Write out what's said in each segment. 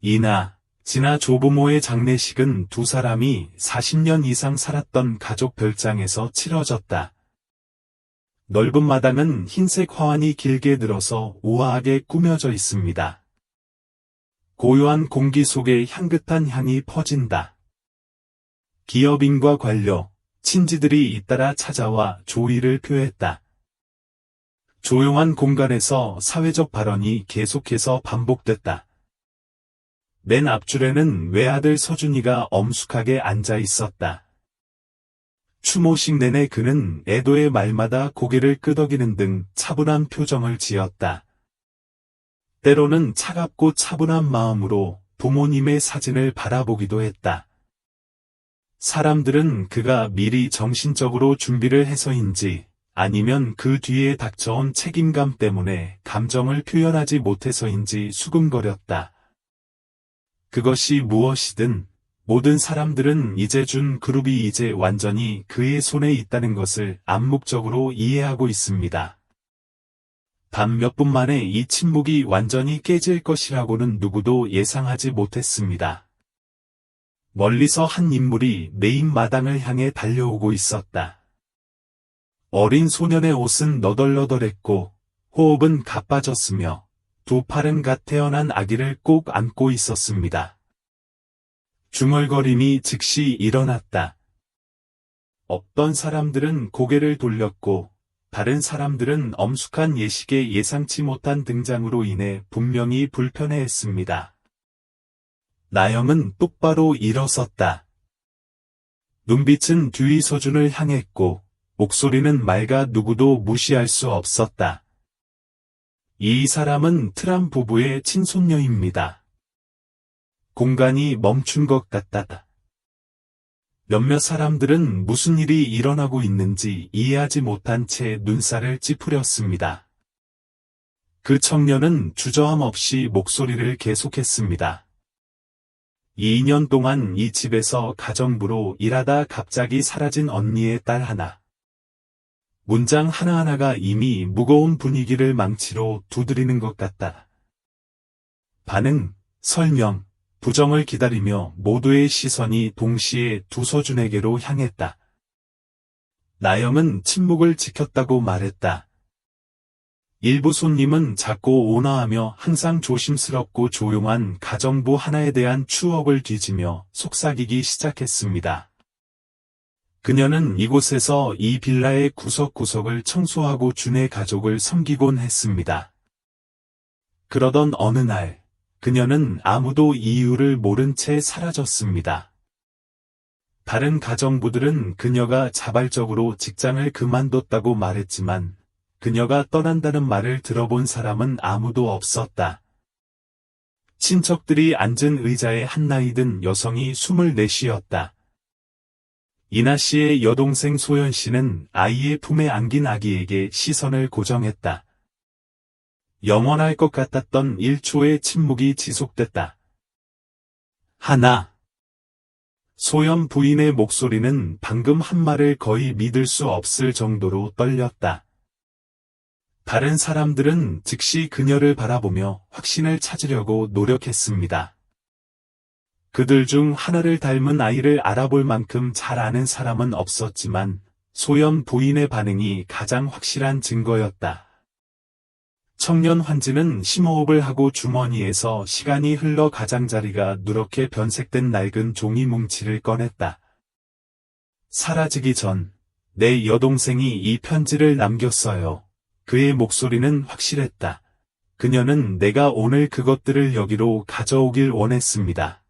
이나, 진아 조부모의 장례식은 두 사람이 40년 이상 살았던 가족 별장에서 치러졌다. 넓은 마당은 흰색 화환이 길게 들어서 우아하게 꾸며져 있습니다. 고요한 공기 속에 향긋한 향이 퍼진다. 기업인과 관료, 친지들이 잇따라 찾아와 조의를 표했다. 조용한 공간에서 사회적 발언이 계속해서 반복됐다. 맨 앞줄에는 외아들 서준이가 엄숙하게 앉아 있었다. 추모식 내내 그는 애도의 말마다 고개를 끄덕이는 등 차분한 표정을 지었다. 때로는 차갑고 차분한 마음으로 부모님의 사진을 바라보기도 했다. 사람들은 그가 미리 정신적으로 준비를 해서인지 아니면 그 뒤에 닥쳐온 책임감 때문에 감정을 표현하지 못해서인지 수근거렸다. 그것이 무엇이든 모든 사람들은 이재준 그룹이 이제 완전히 그의 손에 있다는 것을 암묵적으로 이해하고 있습니다. 단 몇 분 만에 이 침묵이 완전히 깨질 것이라고는 누구도 예상하지 못했습니다. 멀리서 한 인물이 메인 마당을 향해 달려오고 있었다. 어린 소년의 옷은 너덜너덜했고 호흡은 가빠졌으며 두 팔은 갓 태어난 아기를 꼭 안고 있었습니다. 중얼거림이 즉시 일어났다. 어떤 사람들은 고개를 돌렸고 다른 사람들은 엄숙한 예식의 예상치 못한 등장으로 인해 분명히 불편해했습니다. 나영은 똑바로 일어섰다. 눈빛은 듀이 서준을 향했고 목소리는 맑아 누구도 무시할 수 없었다. 이 사람은 트람 부부의 친손녀입니다. 공간이 멈춘 것 같다. 몇몇 사람들은 무슨 일이 일어나고 있는지 이해하지 못한 채 눈살을 찌푸렸습니다. 그 청년은 주저함 없이 목소리를 계속했습니다. 2년 동안 이 집에서 가정부로 일하다 갑자기 사라진 언니의 딸 하나. 문장 하나하나가 이미 무거운 분위기를 망치로 두드리는 것 같다. 반응, 설명, 부정을 기다리며 모두의 시선이 동시에 두서준에게로 향했다. 나영은 침묵을 지켰다고 말했다. 일부 손님은 작고 온화하며 항상 조심스럽고 조용한 가정부 하나에 대한 추억을 뒤지며 속삭이기 시작했습니다. 그녀는 이곳에서 이 빌라의 구석구석을 청소하고 준의 가족을 섬기곤 했습니다. 그러던 어느 날, 그녀는 아무도 이유를 모른 채 사라졌습니다. 다른 가정부들은 그녀가 자발적으로 직장을 그만뒀다고 말했지만 그녀가 떠난다는 말을 들어본 사람은 아무도 없었다. 친척들이 앉은 의자에 한 나이 든 여성이 숨을 내쉬었다. 이나 씨의 여동생 소연 씨는 아이의 품에 안긴 아기에게 시선을 고정했다. 영원할 것 같았던 1초의 침묵이 지속됐다. 하나. 소연 부인의 목소리는 방금 한 말을 거의 믿을 수 없을 정도로 떨렸다. 다른 사람들은 즉시 그녀를 바라보며 확신을 찾으려고 노력했습니다. 그들 중 하나를 닮은 아이를 알아볼 만큼 잘 아는 사람은 없었지만 소연 부인의 반응이 가장 확실한 증거였다. 청년 환지는 심호흡을 하고 주머니에서 시간이 흘러 가장자리가 누렇게 변색된 낡은 종이 뭉치를 꺼냈다. 사라지기 전, 내 여동생이 이 편지를 남겼어요. 그의 목소리는 확실했다. 그녀는 내가 오늘 그것들을 여기로 가져오길 원했습니다.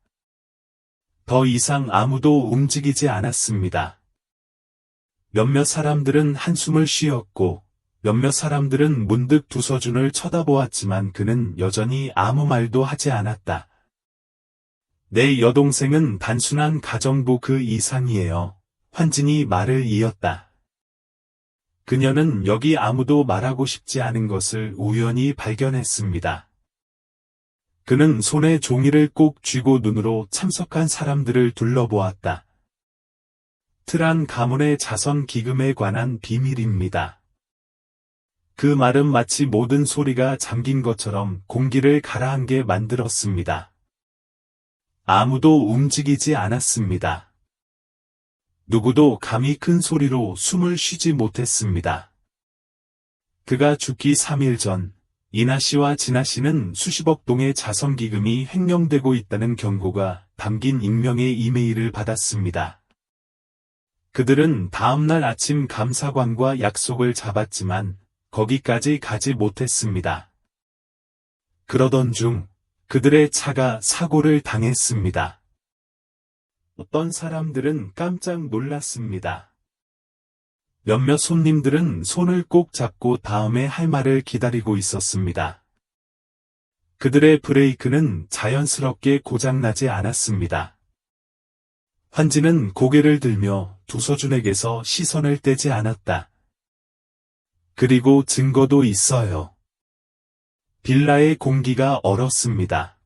더 이상 아무도 움직이지 않았습니다. 몇몇 사람들은 한숨을 쉬었고 몇몇 사람들은 문득 두서준을 쳐다보았지만 그는 여전히 아무 말도 하지 않았다. 내 여동생은 단순한 가정부 그 이상이에요. 환진이 말을 이었다. 그녀는 여기 아무도 말하고 싶지 않은 것을 우연히 발견했습니다. 그는 손에 종이를 꼭 쥐고 눈으로 참석한 사람들을 둘러보았다. 트란 가문의 자선 기금에 관한 비밀입니다. 그 말은 마치 모든 소리가 잠긴 것처럼 공기를 가라앉게 만들었습니다. 아무도 움직이지 않았습니다. 누구도 감히 큰 소리로 숨을 쉬지 못했습니다. 그가 죽기 3일 전, 이나 씨와 진아 씨는 수십억 동의 자선기금이 횡령되고 있다는 경고가 담긴 익명의 이메일을 받았습니다. 그들은 다음날 아침 감사관과 약속을 잡았지만 거기까지 가지 못했습니다. 그러던 중 그들의 차가 사고를 당했습니다. 어떤 사람들은 깜짝 놀랐습니다. 몇몇 손님들은 손을 꼭 잡고 다음에 할 말을 기다리고 있었습니다. 그들의 브레이크는 자연스럽게 고장나지 않았습니다. 환지는 고개를 들며 두서준에게서 시선을 떼지 않았다. 그리고 증거도 있어요. 빌라의 공기가 얼었습니다.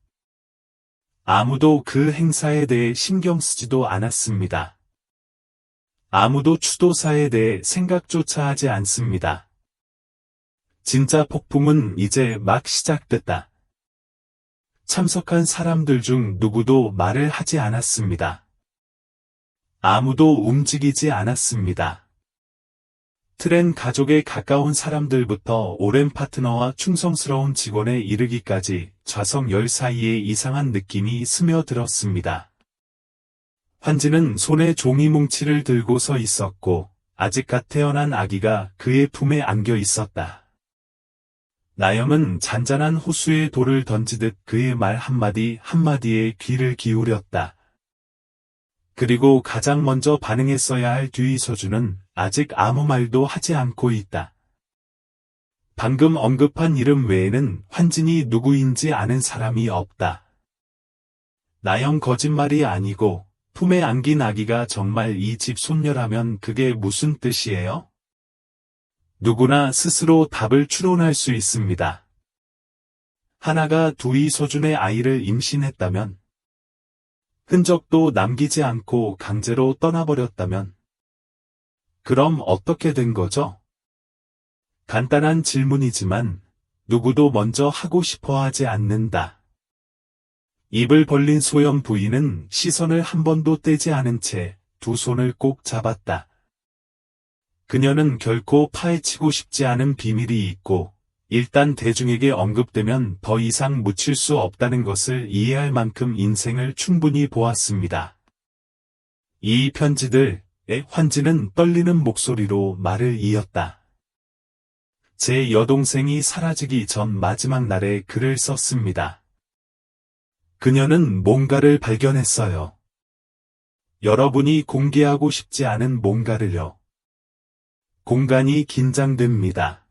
아무도 그 행사에 대해 신경 쓰지도 않았습니다. 아무도 추도사에 대해 생각조차 하지 않습니다. 진짜 폭풍은 이제 막 시작됐다. 참석한 사람들 중 누구도 말을 하지 않았습니다. 아무도 움직이지 않았습니다. 트렌 가족에 가까운 사람들부터 오랜 파트너와 충성스러운 직원에 이르기까지 좌석10 사이에 이상한 느낌이 스며들었습니다. 환지는 손에 종이 뭉치를 들고 서 있었고 아직 갓 태어난 아기가 그의 품에 안겨 있었다. 나영은 잔잔한 호수에 돌을 던지듯 그의 말 한마디 한마디에 귀를 기울였다. 그리고 가장 먼저 반응했어야 할 뒤이서준은 아직 아무 말도 하지 않고 있다. 방금 언급한 이름 외에는 환진이 누구인지 아는 사람이 없다. 나영 거짓말이 아니고 품에 안긴 아기가 정말 이 집 손녀라면 그게 무슨 뜻이에요? 누구나 스스로 답을 추론할 수 있습니다. 하나가 두이서준의 아이를 임신했다면, 흔적도 남기지 않고 강제로 떠나버렸다면, 그럼 어떻게 된 거죠? 간단한 질문이지만 누구도 먼저 하고 싶어 하지 않는다. 입을 벌린 소영 부인은 시선을 한 번도 떼지 않은 채 두 손을 꼭 잡았다. 그녀는 결코 파헤치고 싶지 않은 비밀이 있고 일단 대중에게 언급되면 더 이상 묻힐 수 없다는 것을 이해할 만큼 인생을 충분히 보았습니다. 이 편지들에 환지는 떨리는 목소리로 말을 이었다. 제 여동생이 사라지기 전 마지막 날에 글을 썼습니다. 그녀는 뭔가를 발견했어요. 여러분이 공개하고 싶지 않은 뭔가를요. 공간이 긴장됩니다.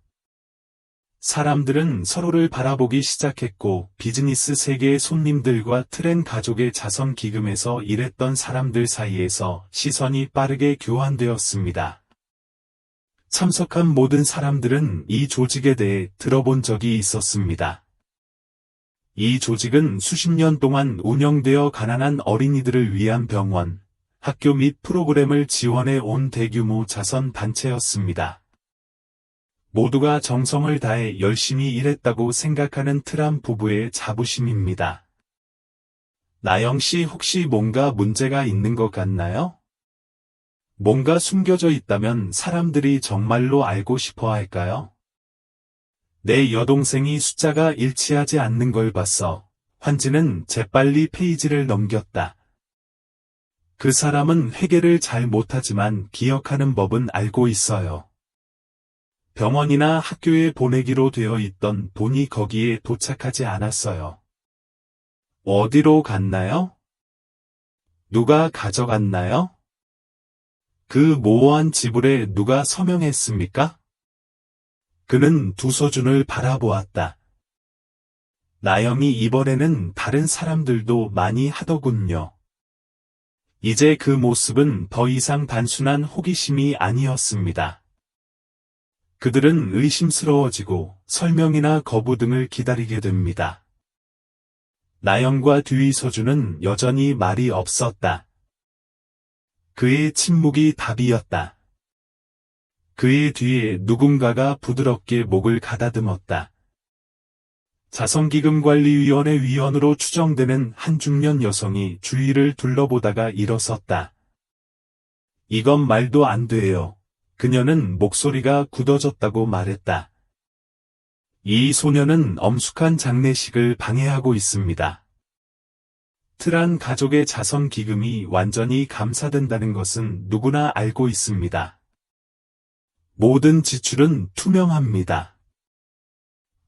사람들은 서로를 바라보기 시작했고 비즈니스 세계의 손님들과 트렌 가족의 자선 기금에서 일했던 사람들 사이에서 시선이 빠르게 교환되었습니다. 참석한 모든 사람들은 이 조직에 대해 들어본 적이 있었습니다. 이 조직은 수십 년 동안 운영되어 가난한 어린이들을 위한 병원, 학교 및 프로그램을 지원해 온 대규모 자선 단체였습니다. 모두가 정성을 다해 열심히 일했다고 생각하는 트람 부부의 자부심입니다. 나영 씨 혹시 뭔가 문제가 있는 것 같나요? 뭔가 숨겨져 있다면 사람들이 정말로 알고 싶어 할까요? 내 여동생이 숫자가 일치하지 않는 걸 봤어. 환지는 재빨리 페이지를 넘겼다. 그 사람은 회계를 잘 못하지만 기억하는 법은 알고 있어요. 병원이나 학교에 보내기로 되어 있던 돈이 거기에 도착하지 않았어요. 어디로 갔나요? 누가 가져갔나요? 그 모호한 지불에 누가 서명했습니까? 그는 두서준을 바라보았다. 나영이 이번에는 다른 사람들도 많이 하더군요. 이제 그 모습은 더 이상 단순한 호기심이 아니었습니다. 그들은 의심스러워지고 설명이나 거부 등을 기다리게 됩니다. 나영과 뒤이서준은 여전히 말이 없었다. 그의 침묵이 답이었다. 그의 뒤에 누군가가 부드럽게 목을 가다듬었다. 자선기금관리위원회 위원으로 추정되는 한 중년 여성이 주위를 둘러보다가 일어섰다. 이건 말도 안 돼요. 그녀는 목소리가 굳어졌다고 말했다. 이 소녀는 엄숙한 장례식을 방해하고 있습니다. 트란 가족의 자선기금이 완전히 감사된다는 것은 누구나 알고 있습니다. 모든 지출은 투명합니다.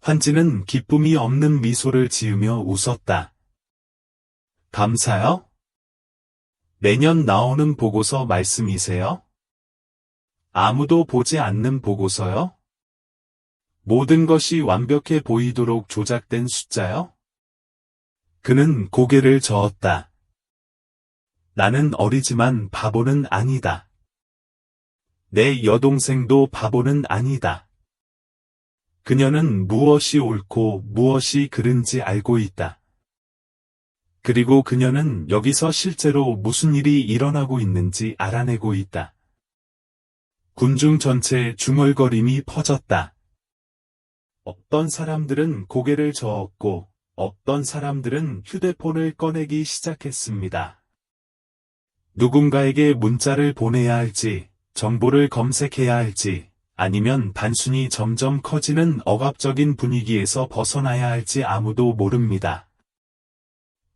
환지는 기쁨이 없는 미소를 지으며 웃었다. 감사요? 매년 나오는 보고서 말씀이세요? 아무도 보지 않는 보고서요? 모든 것이 완벽해 보이도록 조작된 숫자요? 그는 고개를 저었다. 나는 어리지만 바보는 아니다. 내 여동생도 바보는 아니다. 그녀는 무엇이 옳고 무엇이 그른지 알고 있다. 그리고 그녀는 여기서 실제로 무슨 일이 일어나고 있는지 알아내고 있다. 군중 전체에 중얼거림이 퍼졌다. 어떤 사람들은 고개를 저었고 어떤 사람들은 휴대폰을 꺼내기 시작했습니다. 누군가에게 문자를 보내야 할지, 정보를 검색해야 할지, 아니면 단순히 점점 커지는 억압적인 분위기에서 벗어나야 할지 아무도 모릅니다.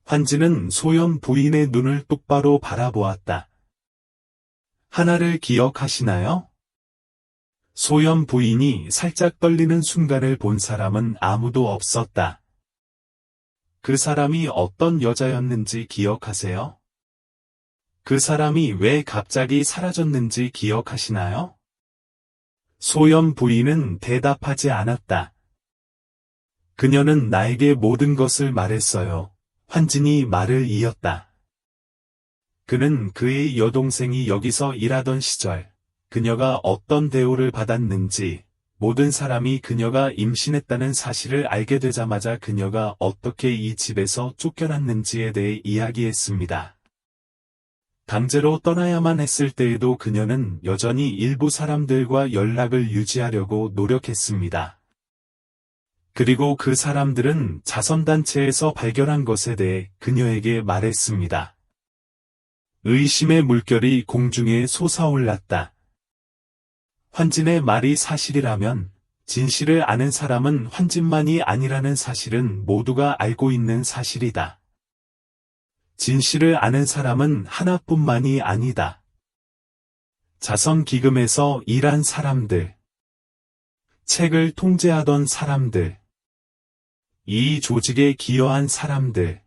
환지는 소연 부인의 눈을 똑바로 바라보았다. 하나를 기억하시나요? 소연 부인이 살짝 떨리는 순간을 본 사람은 아무도 없었다. 그 사람이 어떤 여자였는지 기억하세요? 그 사람이 왜 갑자기 사라졌는지 기억하시나요? 소연 부인은 대답하지 않았다. 그녀는 나에게 모든 것을 말했어요. 환진이 말을 이었다. 그는 그의 여동생이 여기서 일하던 시절, 그녀가 어떤 대우를 받았는지, 모든 사람이 그녀가 임신했다는 사실을 알게 되자마자 그녀가 어떻게 이 집에서 쫓겨났는지에 대해 이야기했습니다. 강제로 떠나야만 했을 때에도 그녀는 여전히 일부 사람들과 연락을 유지하려고 노력했습니다. 그리고 그 사람들은 자선단체에서 발견한 것에 대해 그녀에게 말했습니다. 의심의 물결이 공중에 솟아올랐다. 환진의 말이 사실이라면 진실을 아는 사람은 환진만이 아니라는 사실은 모두가 알고 있는 사실이다. 진실을 아는 사람은 하나뿐만이 아니다. 자선기금에서 일한 사람들, 책을 통제하던 사람들, 이 조직에 기여한 사람들,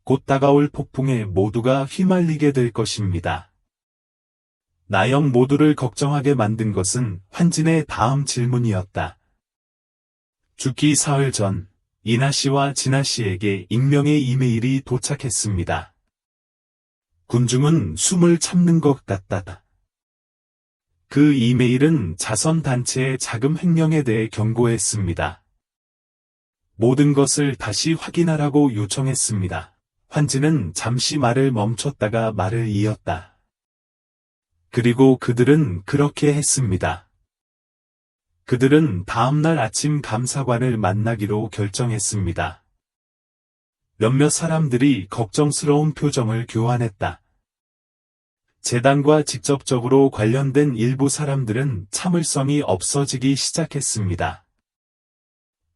곧 다가올 폭풍에 모두가 휘말리게 될 것입니다. 나영 모두를 걱정하게 만든 것은 환진의 다음 질문이었다. 죽기 사흘 전, 이나 씨와 진아 씨에게 익명의 이메일이 도착했습니다. 군중은 숨을 참는 것 같다. 그 이메일은 자선단체의 자금 횡령에 대해 경고했습니다. 모든 것을 다시 확인하라고 요청했습니다. 환진은 잠시 말을 멈췄다가 말을 이었다. 그리고 그들은 그렇게 했습니다. 그들은 다음날 아침 감사관을 만나기로 결정했습니다. 몇몇 사람들이 걱정스러운 표정을 교환했다. 재단과 직접적으로 관련된 일부 사람들은 참을성이 없어지기 시작했습니다.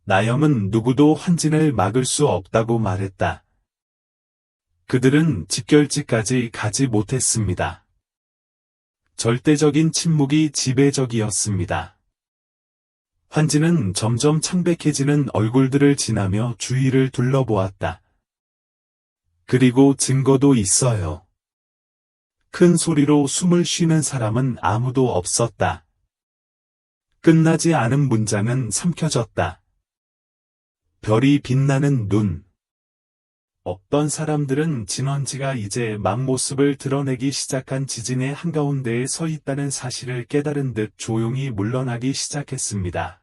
나영은 누구도 환진을 막을 수 없다고 말했다. 그들은 직결지까지 가지 못했습니다. 절대적인 침묵이 지배적이었습니다. 환진은 점점 창백해지는 얼굴들을 지나며 주위를 둘러보았다. 그리고 증거도 있어요. 큰 소리로 숨을 쉬는 사람은 아무도 없었다. 끝나지 않은 문장은 삼켜졌다. 별이 빛나는 눈. 어떤 사람들은 진원지가 이제 막 모습을 드러내기 시작한 지진의 한가운데에 서 있다는 사실을 깨달은 듯 조용히 물러나기 시작했습니다.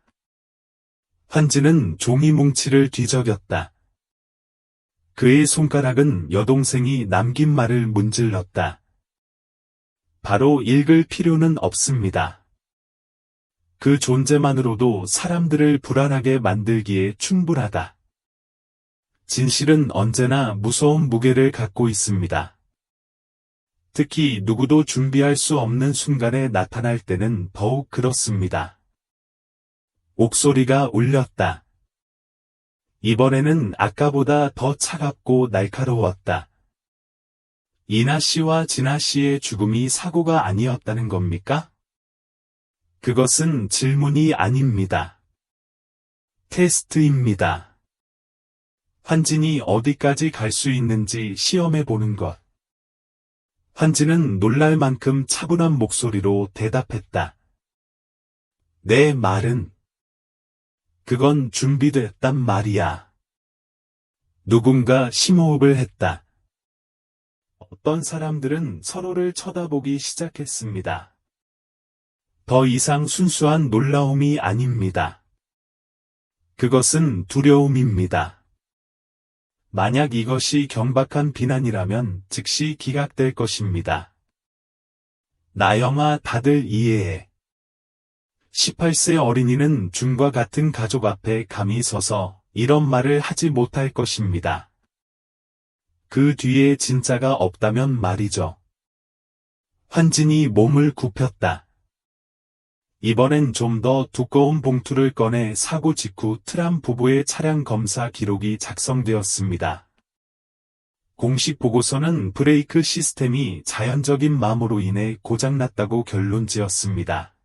환진은 종이 뭉치를 뒤적였다. 그의 손가락은 여동생이 남긴 말을 문질렀다. 바로 읽을 필요는 없습니다. 그 존재만으로도 사람들을 불안하게 만들기에 충분하다. 진실은 언제나 무서운 무게를 갖고 있습니다. 특히 누구도 준비할 수 없는 순간에 나타날 때는 더욱 그렇습니다. 옥소리가 울렸다. 이번에는 아까보다 더 차갑고 날카로웠다. 이나 씨와 진아 씨의 죽음이 사고가 아니었다는 겁니까? 그것은 질문이 아닙니다. 테스트입니다. 환진이 어디까지 갈 수 있는지 시험해 보는 것. 환진은 놀랄 만큼 차분한 목소리로 대답했다. 내 말은 그건 준비됐단 말이야. 누군가 심호흡을 했다. 어떤 사람들은 서로를 쳐다보기 시작했습니다. 더 이상 순수한 놀라움이 아닙니다. 그것은 두려움입니다. 만약 이것이 경박한 비난이라면 즉시 기각될 것입니다. 나영아, 다들 이해해. 18세 어린이는 준과 같은 가족 앞에 감히 서서 이런 말을 하지 못할 것입니다. 그 뒤에 진짜가 없다면 말이죠. 환진이 몸을 굽혔다. 이번엔 좀 더 두꺼운 봉투를 꺼내 사고 직후 트람 부부의 차량 검사 기록이 작성되었습니다. 공식 보고서는 브레이크 시스템이 자연적인 마모로 인해 고장났다고 결론지었습니다.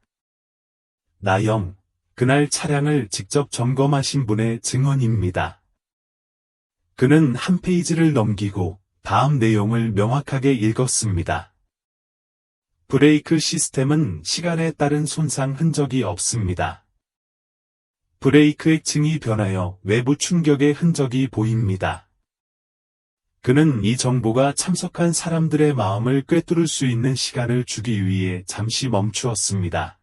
나영, 그날 차량을 직접 점검하신 분의 증언입니다. 그는 한 페이지를 넘기고 다음 내용을 명확하게 읽었습니다. 브레이크 시스템은 시간에 따른 손상 흔적이 없습니다. 브레이크 액층이 변하여 외부 충격의 흔적이 보입니다. 그는 이 정보가 참석한 사람들의 마음을 꿰뚫을 수 있는 시간을 주기 위해 잠시 멈추었습니다.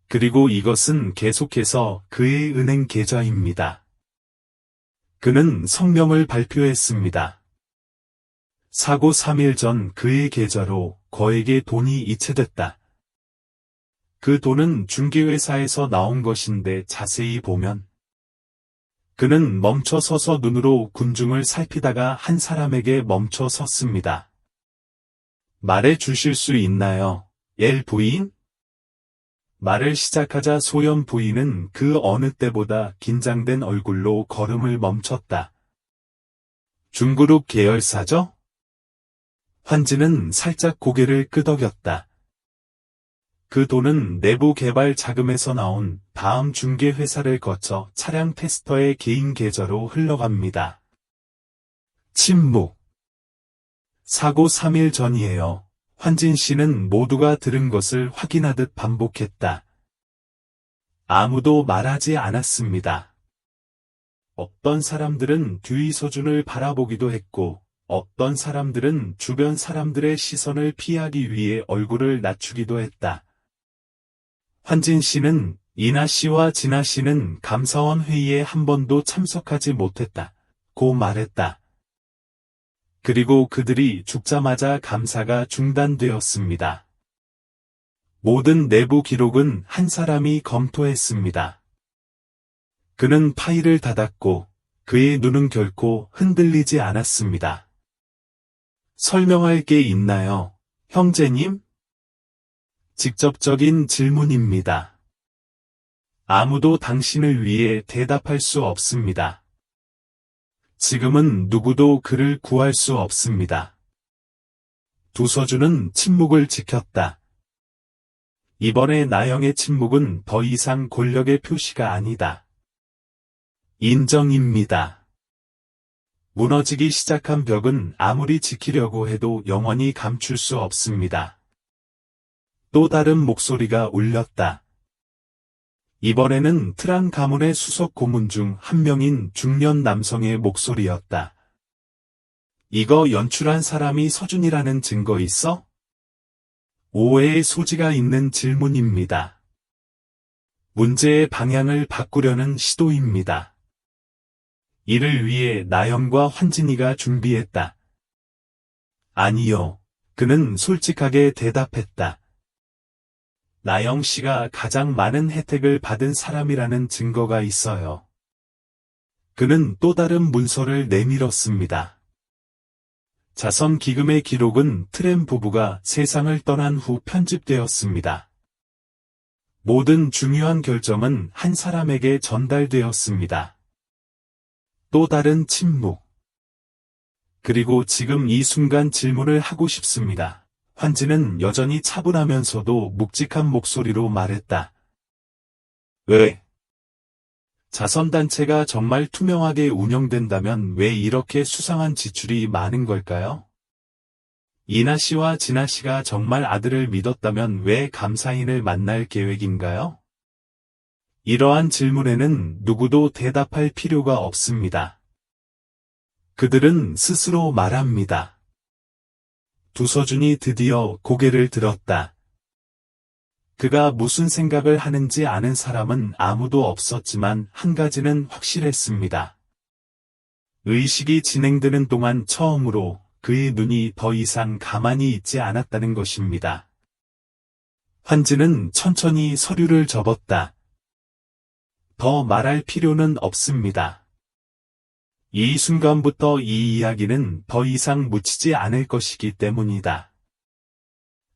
그리고 이것은 계속해서 그의 은행 계좌입니다. 그는 성명을 발표했습니다. 사고 3일 전 그의 계좌로 거액의 돈이 이체됐다. 그 돈은 중개회사에서 나온 것인데 자세히 보면 그는 멈춰 서서 눈으로 군중을 살피다가 한 사람에게 멈춰 섰습니다. 말해 주실 수 있나요, 엘 부인? 말을 시작하자 소연 부인은 그 어느 때보다 긴장된 얼굴로 걸음을 멈췄다. 중그룹 계열사죠? 환진은 살짝 고개를 끄덕였다. 그 돈은 내부 개발 자금에서 나온 다음 중개회사를 거쳐 차량 테스터의 개인 계좌로 흘러갑니다. 침묵. 사고 3일 전이에요. 환진 씨는 모두가 들은 것을 확인하듯 반복했다. 아무도 말하지 않았습니다. 어떤 사람들은 듀이서준을 바라보기도 했고, 어떤 사람들은 주변 사람들의 시선을 피하기 위해 얼굴을 낮추기도 했다. 환진 씨는 이나 씨와 진아 씨는 감사원 회의에 한 번도 참석하지 못했다고 말했다. 그리고 그들이 죽자마자 감사가 중단되었습니다. 모든 내부 기록은 한 사람이 검토했습니다. 그는 파일을 닫았고 그의 눈은 결코 흔들리지 않았습니다. 설명할 게 있나요, 형제님? 직접적인 질문입니다. 아무도 당신을 위해 대답할 수 없습니다. 지금은 누구도 그를 구할 수 없습니다. 두서준은 침묵을 지켰다. 이번에 나영의 침묵은 더 이상 권력의 표시가 아니다. 인정입니다. 무너지기 시작한 벽은 아무리 지키려고 해도 영원히 감출 수 없습니다. 또 다른 목소리가 울렸다. 이번에는 트랑 가문의 수석 고문 중 한 명인 중년 남성의 목소리였다. 이거 연출한 사람이 서준이라는 증거 있어? 오해의 소지가 있는 질문입니다. 문제의 방향을 바꾸려는 시도입니다. 이를 위해 나영과 환진이가 준비했다. 아니요. 그는 솔직하게 대답했다. 나영 씨가 가장 많은 혜택을 받은 사람이라는 증거가 있어요. 그는 또 다른 문서를 내밀었습니다. 자선 기금의 기록은 트램 부부가 세상을 떠난 후 편집되었습니다. 모든 중요한 결정은 한 사람에게 전달되었습니다. 또 다른 침묵. 그리고 지금 이 순간 질문을 하고 싶습니다. 환지는 여전히 차분하면서도 묵직한 목소리로 말했다. 왜? 자선단체가 정말 투명하게 운영된다면 왜 이렇게 수상한 지출이 많은 걸까요? 이나 씨와 진아 씨가 정말 아들을 믿었다면 왜 감사인을 만날 계획인가요? 이러한 질문에는 누구도 대답할 필요가 없습니다. 그들은 스스로 말합니다. 두서준이 드디어 고개를 들었다. 그가 무슨 생각을 하는지 아는 사람은 아무도 없었지만 한 가지는 확실했습니다. 의식이 진행되는 동안 처음으로 그의 눈이 더 이상 가만히 있지 않았다는 것입니다. 환지는 천천히 서류를 접었다. 더 말할 필요는 없습니다. 이 순간부터 이 이야기는 더 이상 묻히지 않을 것이기 때문이다.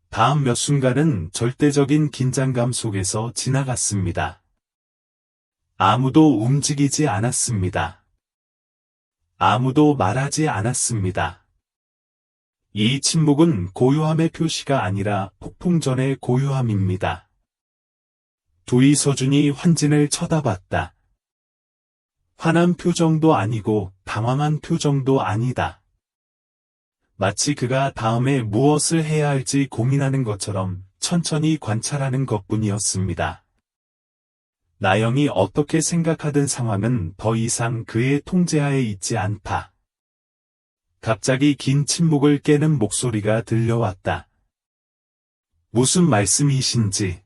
다음 몇 순간은 절대적인 긴장감 속에서 지나갔습니다. 아무도 움직이지 않았습니다. 아무도 말하지 않았습니다. 이 침묵은 고요함의 표시가 아니라 폭풍 전의 고요함입니다. 두이서준이 환진을 쳐다봤다. 화난 표정도 아니고 당황한 표정도 아니다. 마치 그가 다음에 무엇을 해야 할지 고민하는 것처럼 천천히 관찰하는 것뿐이었습니다. 나영이 어떻게 생각하든 상황은 더 이상 그의 통제하에 있지 않다. 갑자기 긴 침묵을 깨는 목소리가 들려왔다. 무슨 말씀이신지.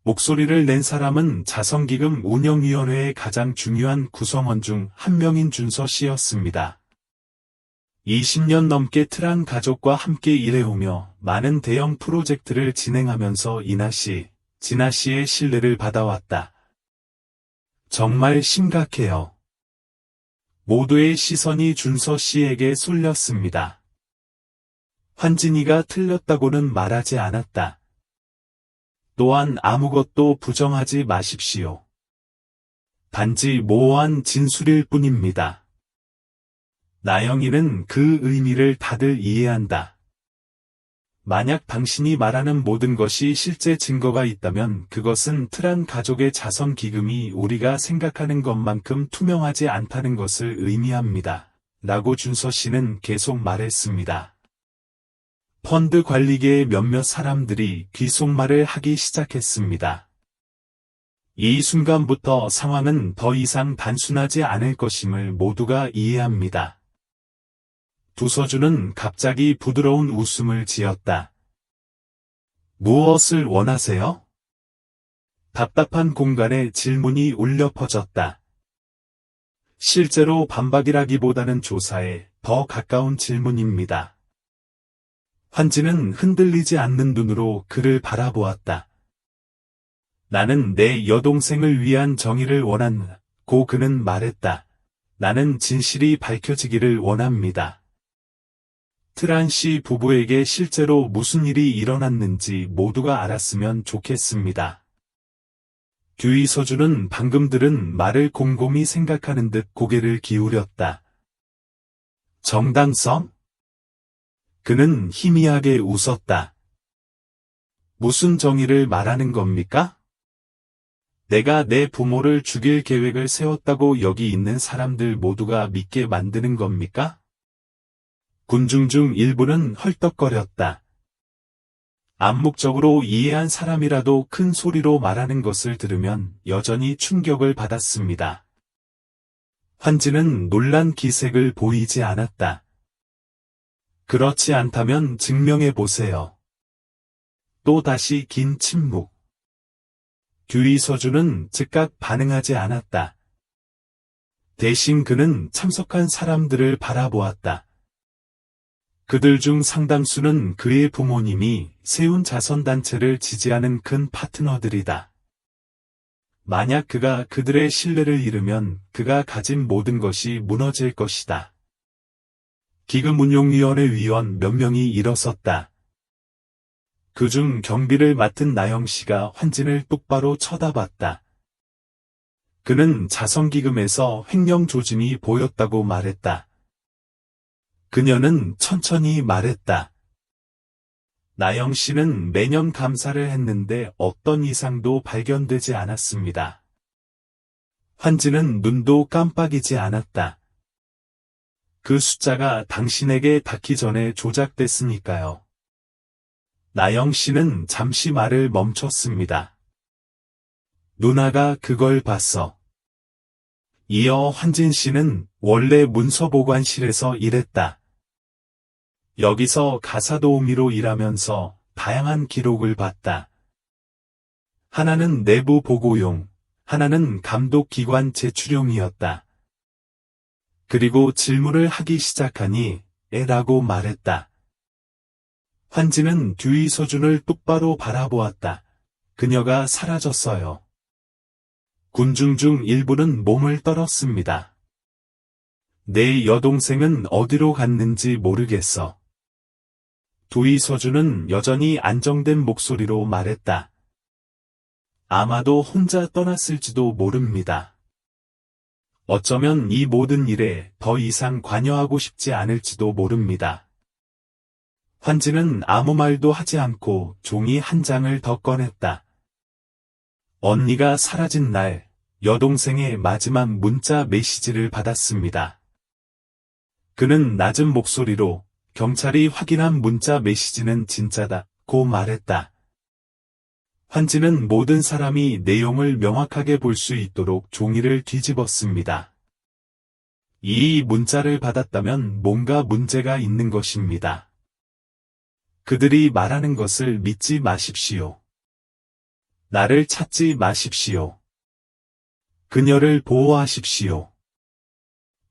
목소리를 낸 사람은 자선기금 운영위원회의 가장 중요한 구성원 중 한 명인 준서 씨였습니다. 20년 넘게 트란 가족과 함께 일해오며 많은 대형 프로젝트를 진행하면서 이나 씨, 진아 씨의 신뢰를 받아왔다. 정말 심각해요. 모두의 시선이 준서 씨에게 쏠렸습니다. 환진이가 틀렸다고는 말하지 않았다. 또한 아무것도 부정하지 마십시오. 단지 모호한 진술일 뿐입니다. 나영이는 그 의미를 다들 이해한다. 만약 당신이 말하는 모든 것이 실제 증거가 있다면 그것은 트란 가족의 자선 기금이 우리가 생각하는 것만큼 투명하지 않다는 것을 의미합니다. 라고 준서 씨는 계속 말했습니다. 펀드 관리계의 몇몇 사람들이 귓속말을 하기 시작했습니다. 이 순간부터 상황은 더 이상 단순하지 않을 것임을 모두가 이해합니다. 두서준은 갑자기 부드러운 웃음을 지었다. 무엇을 원하세요? 답답한 공간에 질문이 울려 퍼졌다. 실제로 반박이라기보다는 조사에 더 가까운 질문입니다. 환지는 흔들리지 않는 눈으로 그를 바라보았다. 나는 내 여동생을 위한 정의를 원한다고 그는 말했다. 나는 진실이 밝혀지기를 원합니다. 트란 씨 부부에게 실제로 무슨 일이 일어났는지 모두가 알았으면 좋겠습니다. 두이서준은 방금 들은 말을 곰곰이 생각하는 듯 고개를 기울였다. 정당성? 그는 희미하게 웃었다. 무슨 정의를 말하는 겁니까? 내가 내 부모를 죽일 계획을 세웠다고 여기 있는 사람들 모두가 믿게 만드는 겁니까? 군중 중 일부는 헐떡거렸다. 암묵적으로 이해한 사람이라도 큰 소리로 말하는 것을 들으면 여전히 충격을 받았습니다. 환지는 놀란 기색을 보이지 않았다. 그렇지 않다면 증명해 보세요. 또 다시 긴 침묵. 두이서준은 즉각 반응하지 않았다. 대신 그는 참석한 사람들을 바라보았다. 그들 중 상당수는 그의 부모님이 세운 자선단체를 지지하는 큰 파트너들이다. 만약 그가 그들의 신뢰를 잃으면 그가 가진 모든 것이 무너질 것이다. 기금운용위원회 위원 몇 명이 일어섰다. 그중 경비를 맡은 나영 씨가 환진을 똑바로 쳐다봤다. 그는 자선기금에서 횡령 조짐이 보였다고 말했다. 그녀는 천천히 말했다. 나영 씨는 매년 감사를 했는데 어떤 이상도 발견되지 않았습니다. 환진은 눈도 깜빡이지 않았다. 그 숫자가 당신에게 닿기 전에 조작됐으니까요. 나영 씨는 잠시 말을 멈췄습니다. 누나가 그걸 봤어. 이어 환진 씨는 원래 문서보관실에서 일했다. 여기서 가사도우미로 일하면서 다양한 기록을 봤다. 하나는 내부 보고용, 하나는 감독기관 제출용이었다. 그리고 질문을 하기 시작하니 애라고 말했다. 환진은 듀이 서준을 똑바로 바라보았다. 그녀가 사라졌어요. 군중 중 일부는 몸을 떨었습니다. 내 여동생은 어디로 갔는지 모르겠어. 듀이 서준은 여전히 안정된 목소리로 말했다. 아마도 혼자 떠났을지도 모릅니다. 어쩌면 이 모든 일에 더 이상 관여하고 싶지 않을지도 모릅니다. 환진은 아무 말도 하지 않고 종이 한 장을 더 꺼냈다. 언니가 사라진 날, 여동생의 마지막 문자 메시지를 받았습니다. 그는 낮은 목소리로 경찰이 확인한 문자 메시지는 진짜다고 말했다. 환진은 모든 사람이 내용을 명확하게 볼 수 있도록 종이를 뒤집었습니다. 이 문자를 받았다면 뭔가 문제가 있는 것입니다. 그들이 말하는 것을 믿지 마십시오. 나를 찾지 마십시오. 그녀를 보호하십시오.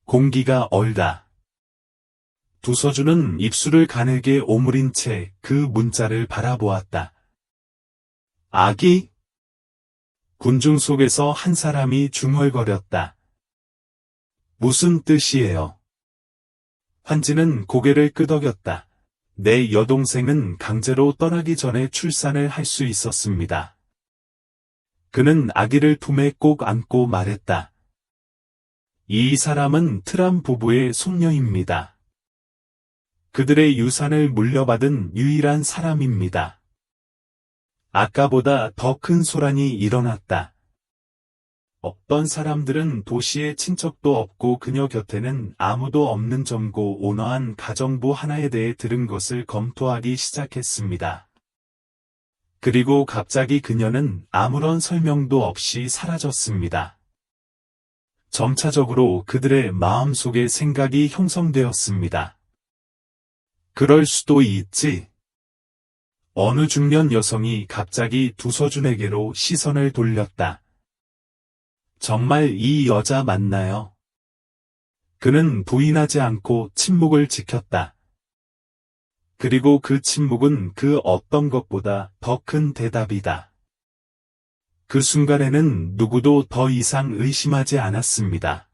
공기가 얼다. 두서준은 입술을 가늘게 오므린 채 그 문자를 바라보았다. 아기? 군중 속에서 한 사람이 중얼거렸다. 무슨 뜻이에요? 환진은 고개를 끄덕였다. 내 여동생은 강제로 떠나기 전에 출산을 할 수 있었습니다. 그는 아기를 품에 꼭 안고 말했다. 이 사람은 트람 부부의 손녀입니다. 그들의 유산을 물려받은 유일한 사람입니다. 아까보다 더 큰 소란이 일어났다. 어떤 사람들은 도시에 친척도 없고 그녀 곁에는 아무도 없는 젊고 온화한 가정부 하나에 대해 들은 것을 검토하기 시작했습니다. 그리고 갑자기 그녀는 아무런 설명도 없이 사라졌습니다. 점차적으로 그들의 마음속에 생각이 형성되었습니다. 그럴 수도 있지. 어느 중년 여성이 갑자기 두서준에게로 시선을 돌렸다. 정말 이 여자 맞나요? 그는 부인하지 않고 침묵을 지켰다. 그리고 그 침묵은 그 어떤 것보다 더 큰 대답이다. 그 순간에는 누구도 더 이상 의심하지 않았습니다.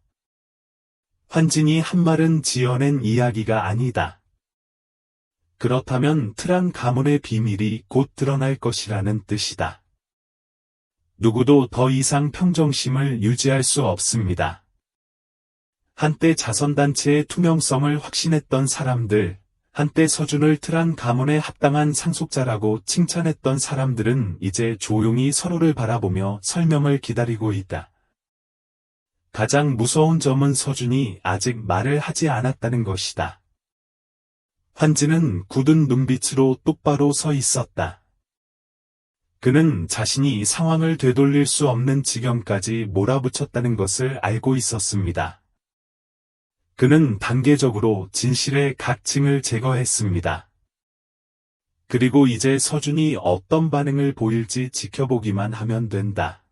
환진이 한 말은 지어낸 이야기가 아니다. 그렇다면 트랑 가문의 비밀이 곧 드러날 것이라는 뜻이다. 누구도 더 이상 평정심을 유지할 수 없습니다. 한때 자선단체의 투명성을 확신했던 사람들, 한때 서준을 트랑 가문의 합당한 상속자라고 칭찬했던 사람들은 이제 조용히 서로를 바라보며 설명을 기다리고 있다. 가장 무서운 점은 서준이 아직 말을 하지 않았다는 것이다. 환진은 굳은 눈빛으로 똑바로 서 있었다. 그는 자신이 상황을 되돌릴 수 없는 지경까지 몰아붙였다는 것을 알고 있었습니다. 그는 단계적으로 진실의 각 층을 제거했습니다. 그리고 이제 서준이 어떤 반응을 보일지 지켜보기만 하면 된다.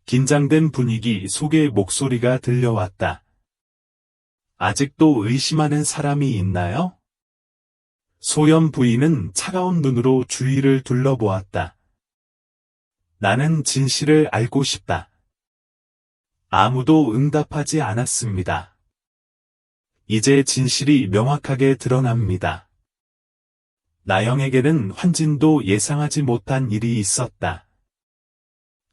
긴장된 분위기 속에 목소리가 들려왔다. 아직도 의심하는 사람이 있나요? 소연 부인은 차가운 눈으로 주위를 둘러보았다. 나는 진실을 알고 싶다. 아무도 응답하지 않았습니다. 이제 진실이 명확하게 드러납니다. 나영에게는 환진도 예상하지 못한 일이 있었다.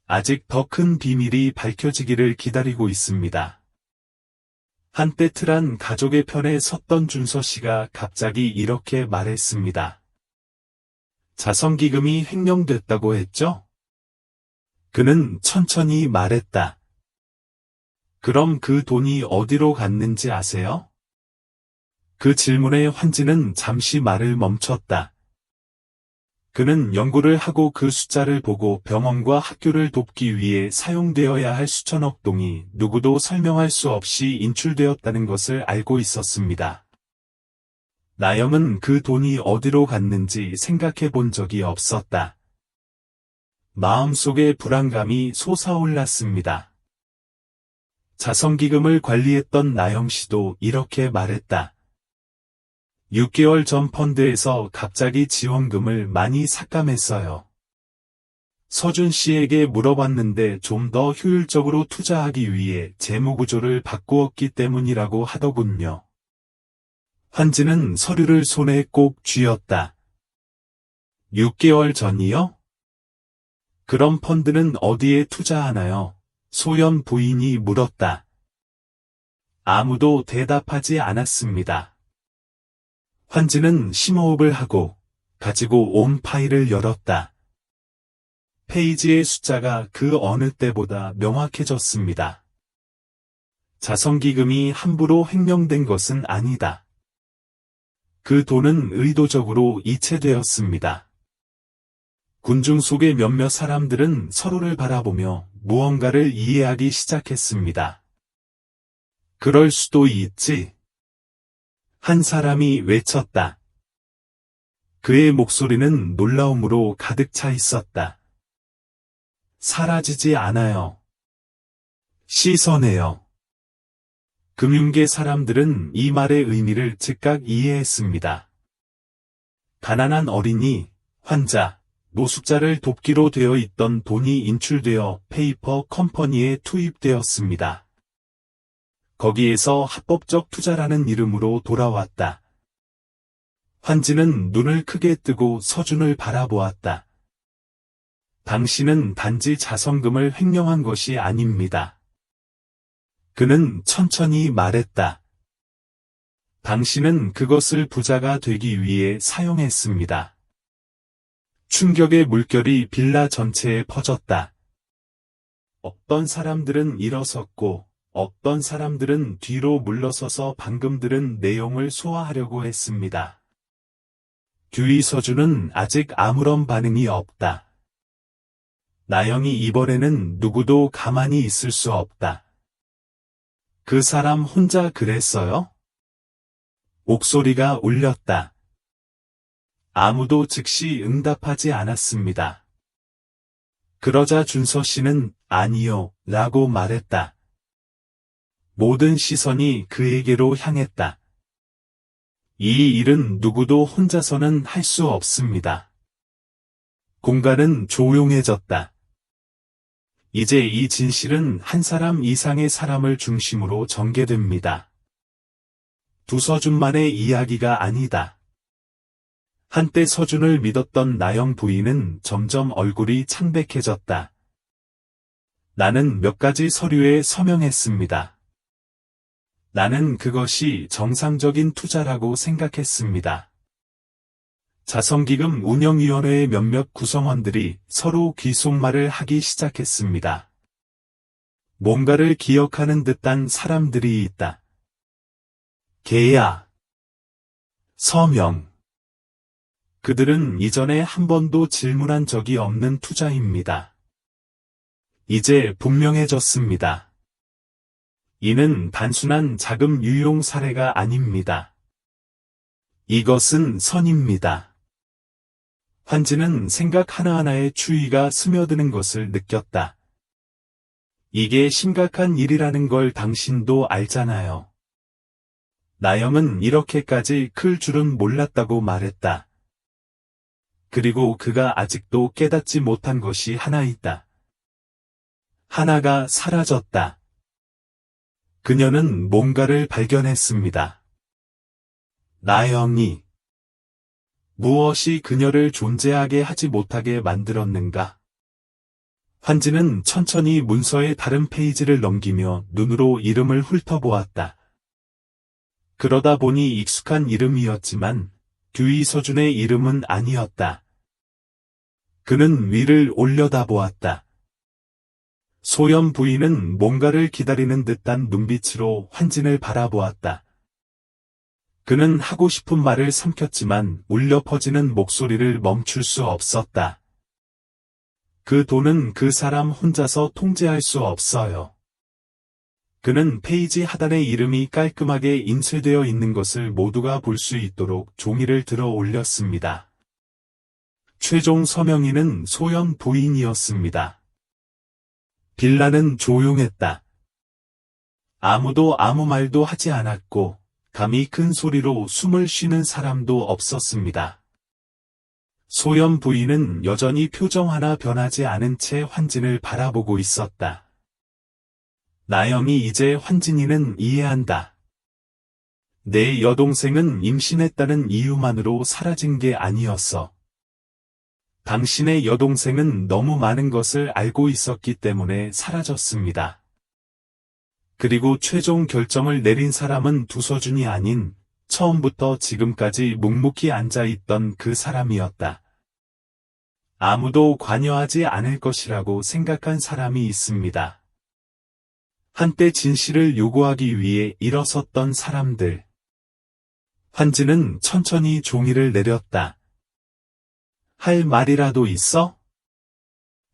아직 더 큰 비밀이 밝혀지기를 기다리고 있습니다. 한때 틀한 가족의 편에 섰던 준서 씨가 갑자기 이렇게 말했습니다. 자성기금이 횡령됐다고 했죠? 그는 천천히 말했다. 그럼 그 돈이 어디로 갔는지 아세요? 그 질문에 환진은 잠시 말을 멈췄다. 그는 연구를 하고 그 숫자를 보고 병원과 학교를 돕기 위해 사용되어야 할 수천억 동이 누구도 설명할 수 없이 인출되었다는 것을 알고 있었습니다. 나영은 그 돈이 어디로 갔는지 생각해 본 적이 없었다. 마음속에 불안감이 솟아올랐습니다. 자성기금을 관리했던 나영 씨도 이렇게 말했다. 6개월 전 펀드에서 갑자기 지원금을 많이 삭감했어요. 서준 씨에게 물어봤는데 좀 더 효율적으로 투자하기 위해 재무구조를 바꾸었기 때문이라고 하더군요. 환진은 서류를 손에 꼭 쥐었다. 6개월 전이요? 그럼 펀드는 어디에 투자하나요? 소연 부인이 물었다. 아무도 대답하지 않았습니다. 환진은 심호흡을 하고 가지고 온 파일을 열었다. 페이지의 숫자가 그 어느 때보다 명확해졌습니다. 자성기금이 함부로 횡령된 것은 아니다. 그 돈은 의도적으로 이체되었습니다. 군중 속의 몇몇 사람들은 서로를 바라보며 무언가를 이해하기 시작했습니다. 그럴 수도 있지. 한 사람이 외쳤다. 그의 목소리는 놀라움으로 가득 차 있었다. 사라지지 않아요. 씻어내요. 금융계 사람들은 이 말의 의미를 즉각 이해했습니다. 가난한 어린이, 환자, 노숙자를 돕기로 되어 있던 돈이 인출되어 페이퍼 컴퍼니에 투입되었습니다. 거기에서 합법적 투자라는 이름으로 돌아왔다. 환진은 눈을 크게 뜨고 서준을 바라보았다. 당신은 단지 자성금을 횡령한 것이 아닙니다. 그는 천천히 말했다. 당신은 그것을 부자가 되기 위해 사용했습니다. 충격의 물결이 빌라 전체에 퍼졌다. 어떤 사람들은 일어섰고 어떤 사람들은 뒤로 물러서서 방금 들은 내용을 소화하려고 했습니다. 뒤 서준은 아직 아무런 반응이 없다. 나영이 이번에는 누구도 가만히 있을 수 없다. 그 사람 혼자 그랬어요? 목소리가 울렸다. 아무도 즉시 응답하지 않았습니다. 그러자 준서 씨는 아니요, 라고 말했다. 모든 시선이 그에게로 향했다. 이 일은 누구도 혼자서는 할 수 없습니다. 공간은 조용해졌다. 이제 이 진실은 한 사람 이상의 사람을 중심으로 전개됩니다. 두서준만의 이야기가 아니다. 한때 서준을 믿었던 나영 부인은 점점 얼굴이 창백해졌다. 나는 몇 가지 서류에 서명했습니다. 나는 그것이 정상적인 투자라고 생각했습니다. 자성기금 운영위원회의 몇몇 구성원들이 서로 귓속말을 하기 시작했습니다. 뭔가를 기억하는 듯한 사람들이 있다. 계약, 서명. 그들은 이전에 한 번도 질문한 적이 없는 투자입니다. 이제 분명해졌습니다. 이는 단순한 자금 유용 사례가 아닙니다. 이것은 선입니다. 환진은 생각 하나하나에 추위가 스며드는 것을 느꼈다. 이게 심각한 일이라는 걸 당신도 알잖아요. 나영은 이렇게까지 클 줄은 몰랐다고 말했다. 그리고 그가 아직도 깨닫지 못한 것이 하나 있다. 하나가 사라졌다. 그녀는 뭔가를 발견했습니다. 나영이 무엇이 그녀를 존재하게 하지 못하게 만들었는가? 환지는 천천히 문서의 다른 페이지를 넘기며 눈으로 이름을 훑어보았다. 그러다 보니 익숙한 이름이었지만 류이서준의 이름은 아니었다. 그는 위를 올려다보았다. 소연 부인은 뭔가를 기다리는 듯한 눈빛으로 환진을 바라보았다. 그는 하고 싶은 말을 삼켰지만 울려 퍼지는 목소리를 멈출 수 없었다. 그 돈은 그 사람 혼자서 통제할 수 없어요. 그는 페이지 하단에 이름이 깔끔하게 인쇄되어 있는 것을 모두가 볼 수 있도록 종이를 들어 올렸습니다. 최종 서명인은 소연 부인이었습니다. 빌라는 조용했다. 아무도 아무 말도 하지 않았고 감히 큰 소리로 숨을 쉬는 사람도 없었습니다. 소연 부인은 여전히 표정 하나 변하지 않은 채 환진을 바라보고 있었다. 나영이 이제 환진이는 이해한다. 내 여동생은 임신했다는 이유만으로 사라진 게 아니었어. 당신의 여동생은 너무 많은 것을 알고 있었기 때문에 사라졌습니다. 그리고 최종 결정을 내린 사람은 두서준이 아닌 처음부터 지금까지 묵묵히 앉아있던 그 사람이었다. 아무도 관여하지 않을 것이라고 생각한 사람이 있습니다. 한때 진실을 요구하기 위해 일어섰던 사람들. 환지는 천천히 종이를 내렸다. 할 말이라도 있어?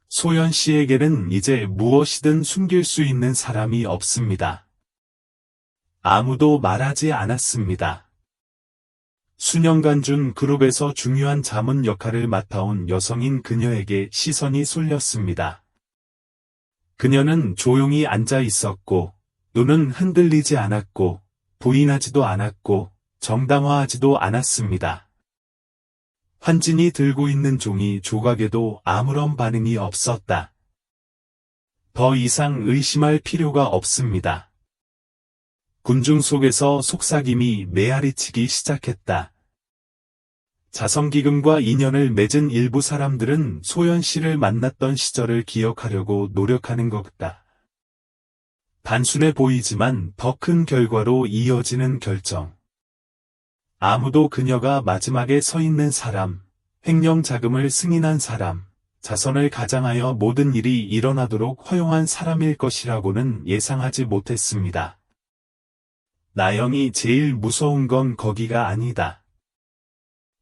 소연 씨에게는 이제 무엇이든 숨길 수 있는 사람이 없습니다. 아무도 말하지 않았습니다. 수년간 준 그룹에서 중요한 자문 역할을 맡아온 여성인 그녀에게 시선이 쏠렸습니다. 그녀는 조용히 앉아 있었고, 눈은 흔들리지 않았고, 부인하지도 않았고, 정당화하지도 않았습니다. 환진이 들고 있는 종이 조각에도 아무런 반응이 없었다. 더 이상 의심할 필요가 없습니다. 군중 속에서 속삭임이 메아리치기 시작했다. 자성기금과 인연을 맺은 일부 사람들은 소연 씨를 만났던 시절을 기억하려고 노력하는 것 같다. 단순해 보이지만 더 큰 결과로 이어지는 결정. 아무도 그녀가 마지막에 서 있는 사람, 횡령 자금을 승인한 사람, 자선을 가장하여 모든 일이 일어나도록 허용한 사람일 것이라고는 예상하지 못했습니다. 나영이 제일 무서운 건 거기가 아니다.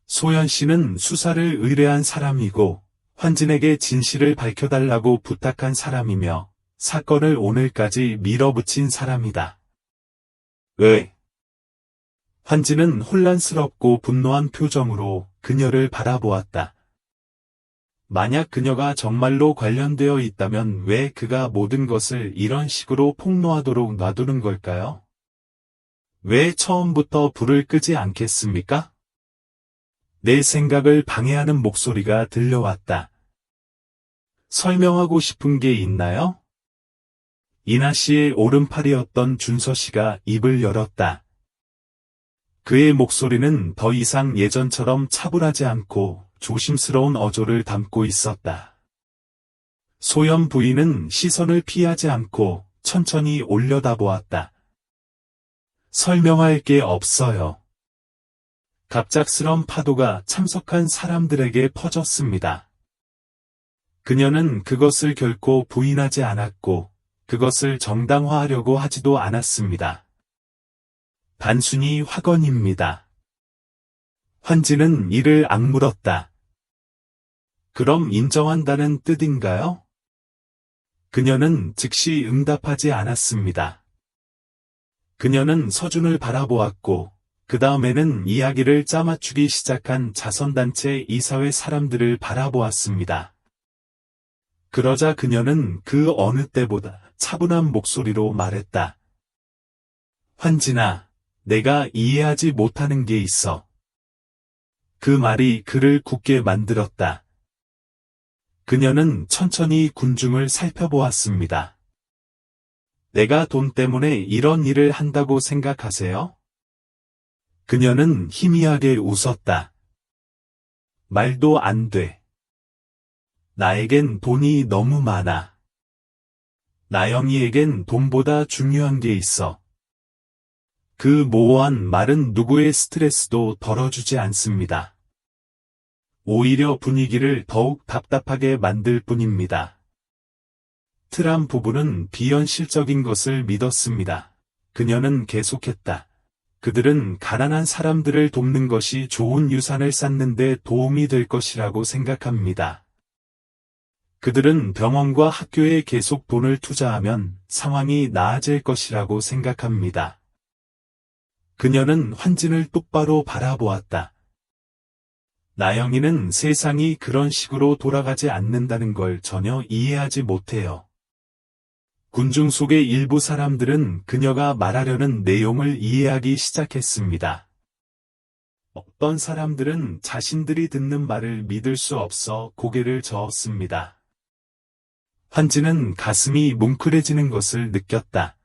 소연 씨는 수사를 의뢰한 사람이고, 환진에게 진실을 밝혀달라고 부탁한 사람이며, 사건을 오늘까지 밀어붙인 사람이다. 환진은 혼란스럽고 분노한 표정으로 그녀를 바라보았다. 만약 그녀가 정말로 관련되어 있다면 왜 그가 모든 것을 이런 식으로 폭로하도록 놔두는 걸까요? 왜 처음부터 불을 끄지 않겠습니까? 내 생각을 방해하는 목소리가 들려왔다. 설명하고 싶은 게 있나요? 이나 씨의 오른팔이었던 준서 씨가 입을 열었다. 그의 목소리는 더 이상 예전처럼 차분하지 않고 조심스러운 어조를 담고 있었다. 소연 부인은 시선을 피하지 않고 천천히 올려다보았다. 설명할 게 없어요. 갑작스런 파도가 참석한 사람들에게 퍼졌습니다. 그녀는 그것을 결코 부인하지 않았고 그것을 정당화하려고 하지도 않았습니다. 단순히 확언입니다. 환진은 이를 악물었다. 그럼 인정한다는 뜻인가요? 그녀는 즉시 응답하지 않았습니다. 그녀는 서준을 바라보았고 그 다음에는 이야기를 짜맞추기 시작한 자선단체 이사회 사람들을 바라보았습니다. 그러자 그녀는 그 어느 때보다 차분한 목소리로 말했다. 환진아, 내가 이해하지 못하는 게 있어. 그 말이 그를 굳게 만들었다. 그녀는 천천히 군중을 살펴보았습니다. 내가 돈 때문에 이런 일을 한다고 생각하세요? 그녀는 희미하게 웃었다. 말도 안 돼. 나에겐 돈이 너무 많아. 나영이에겐 돈보다 중요한 게 있어. 그 모호한 말은 누구의 스트레스도 덜어주지 않습니다. 오히려 분위기를 더욱 답답하게 만들 뿐입니다. 트람 부부는 비현실적인 것을 믿었습니다. 그녀는 계속했다. 그들은 가난한 사람들을 돕는 것이 좋은 유산을 쌓는 데 도움이 될 것이라고 생각합니다. 그들은 병원과 학교에 계속 돈을 투자하면 상황이 나아질 것이라고 생각합니다. 그녀는 환진을 똑바로 바라보았다. 나영이는 세상이 그런 식으로 돌아가지 않는다는 걸 전혀 이해하지 못해요. 군중 속의 일부 사람들은 그녀가 말하려는 내용을 이해하기 시작했습니다. 어떤 사람들은 자신들이 듣는 말을 믿을 수 없어 고개를 저었습니다. 환진은 가슴이 뭉클해지는 것을 느꼈다.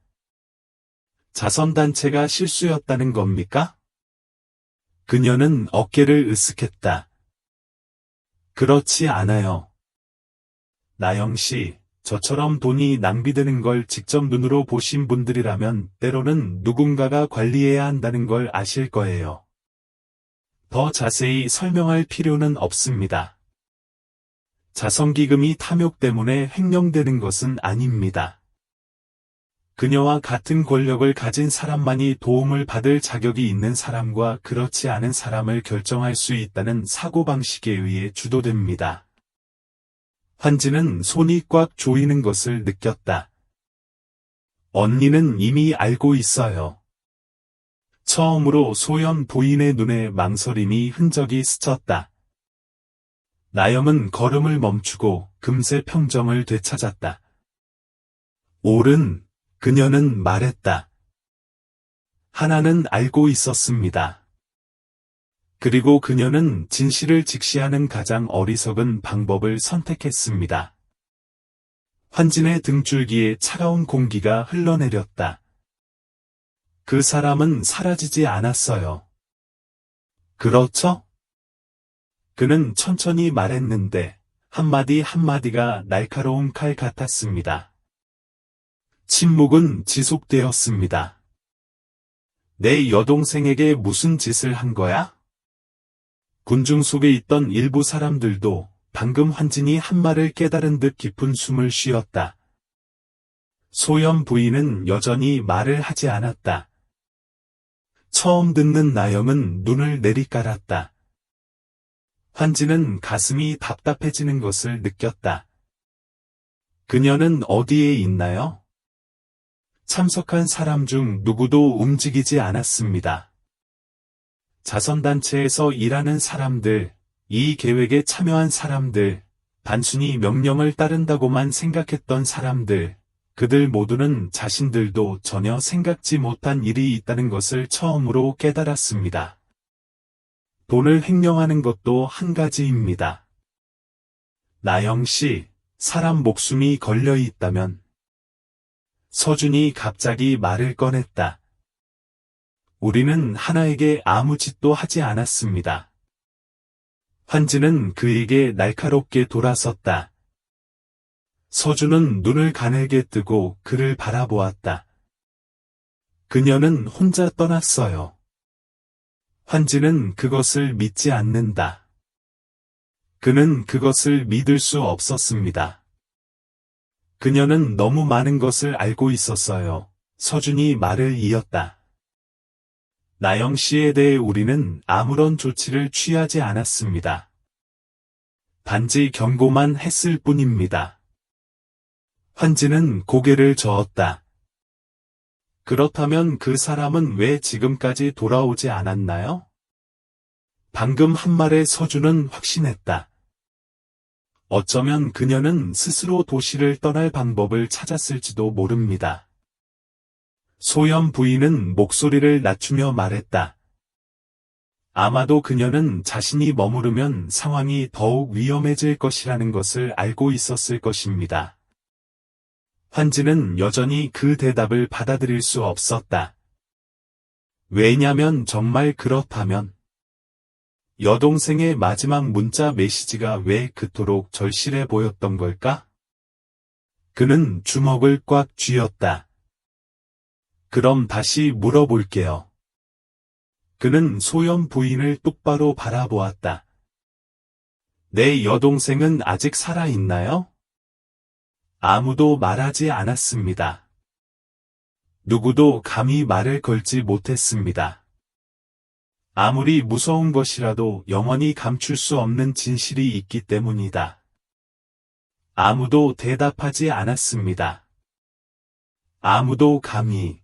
자선단체가 실수였다는 겁니까? 그녀는 어깨를 으쓱했다. 그렇지 않아요. 나영 씨, 저처럼 돈이 낭비되는 걸 직접 눈으로 보신 분들이라면 때로는 누군가가 관리해야 한다는 걸 아실 거예요. 더 자세히 설명할 필요는 없습니다. 자선기금이 탐욕 때문에 횡령되는 것은 아닙니다. 그녀와 같은 권력을 가진 사람만이 도움을 받을 자격이 있는 사람과 그렇지 않은 사람을 결정할 수 있다는 사고방식에 의해 주도됩니다. 환진은 손이 꽉 조이는 것을 느꼈다. 언니는 이미 알고 있어요. 처음으로 소연 부인의 눈에 망설임이 흔적이 스쳤다. 나영은 걸음을 멈추고 금세 평정을 되찾았다. 옳은, 그녀는 말했다. 하나는 알고 있었습니다. 그리고 그녀는 진실을 직시하는 가장 어리석은 방법을 선택했습니다. 환진의 등줄기에 차가운 공기가 흘러내렸다. 그 사람은 사라지지 않았어요. 그렇죠? 그는 천천히 말했는데 한마디 한마디가 날카로운 칼 같았습니다. 침묵은 지속되었습니다. 내 여동생에게 무슨 짓을 한 거야? 군중 속에 있던 일부 사람들도 방금 환진이 한 말을 깨달은 듯 깊은 숨을 쉬었다. 소연 부인은 여전히 말을 하지 않았다. 처음 듣는 나영은 눈을 내리깔았다. 환진은 가슴이 답답해지는 것을 느꼈다. 그녀는 어디에 있나요? 참석한 사람 중 누구도 움직이지 않았습니다. 자선단체에서 일하는 사람들, 이 계획에 참여한 사람들, 단순히 명령을 따른다고만 생각했던 사람들, 그들 모두는 자신들도 전혀 생각지 못한 일이 있다는 것을 처음으로 깨달았습니다. 돈을 횡령하는 것도 한 가지입니다. 나영 씨, 사람 목숨이 걸려 있다면. 서준이 갑자기 말을 꺼냈다. 우리는 하나에게 아무 짓도 하지 않았습니다. 환진은 그에게 날카롭게 돌아섰다. 서준은 눈을 가늘게 뜨고 그를 바라보았다. 그녀는 혼자 떠났어요. 환진은 그것을 믿지 않는다. 그는 그것을 믿을 수 없었습니다. 그녀는 너무 많은 것을 알고 있었어요. 서준이 말을 이었다. 나영 씨에 대해 우리는 아무런 조치를 취하지 않았습니다. 단지 경고만 했을 뿐입니다. 환진은 고개를 저었다. 그렇다면 그 사람은 왜 지금까지 돌아오지 않았나요? 방금 한 말에 서준은 확신했다. 어쩌면 그녀는 스스로 도시를 떠날 방법을 찾았을지도 모릅니다. 소연 부인은 목소리를 낮추며 말했다. 아마도 그녀는 자신이 머무르면 상황이 더욱 위험해질 것이라는 것을 알고 있었을 것입니다. 환지는 여전히 그 대답을 받아들일 수 없었다. 왜냐면 정말 그렇다면 여동생의 마지막 문자 메시지가 왜 그토록 절실해 보였던 걸까? 그는 주먹을 꽉 쥐었다. 그럼 다시 물어볼게요. 그는 소연 부인을 똑바로 바라보았다. 내 여동생은 아직 살아있나요? 아무도 말하지 않았습니다. 누구도 감히 말을 걸지 못했습니다. 아무리 무서운 것이라도 영원히 감출 수 없는 진실이 있기 때문이다. 아무도 대답하지 않았습니다. 아무도 감히.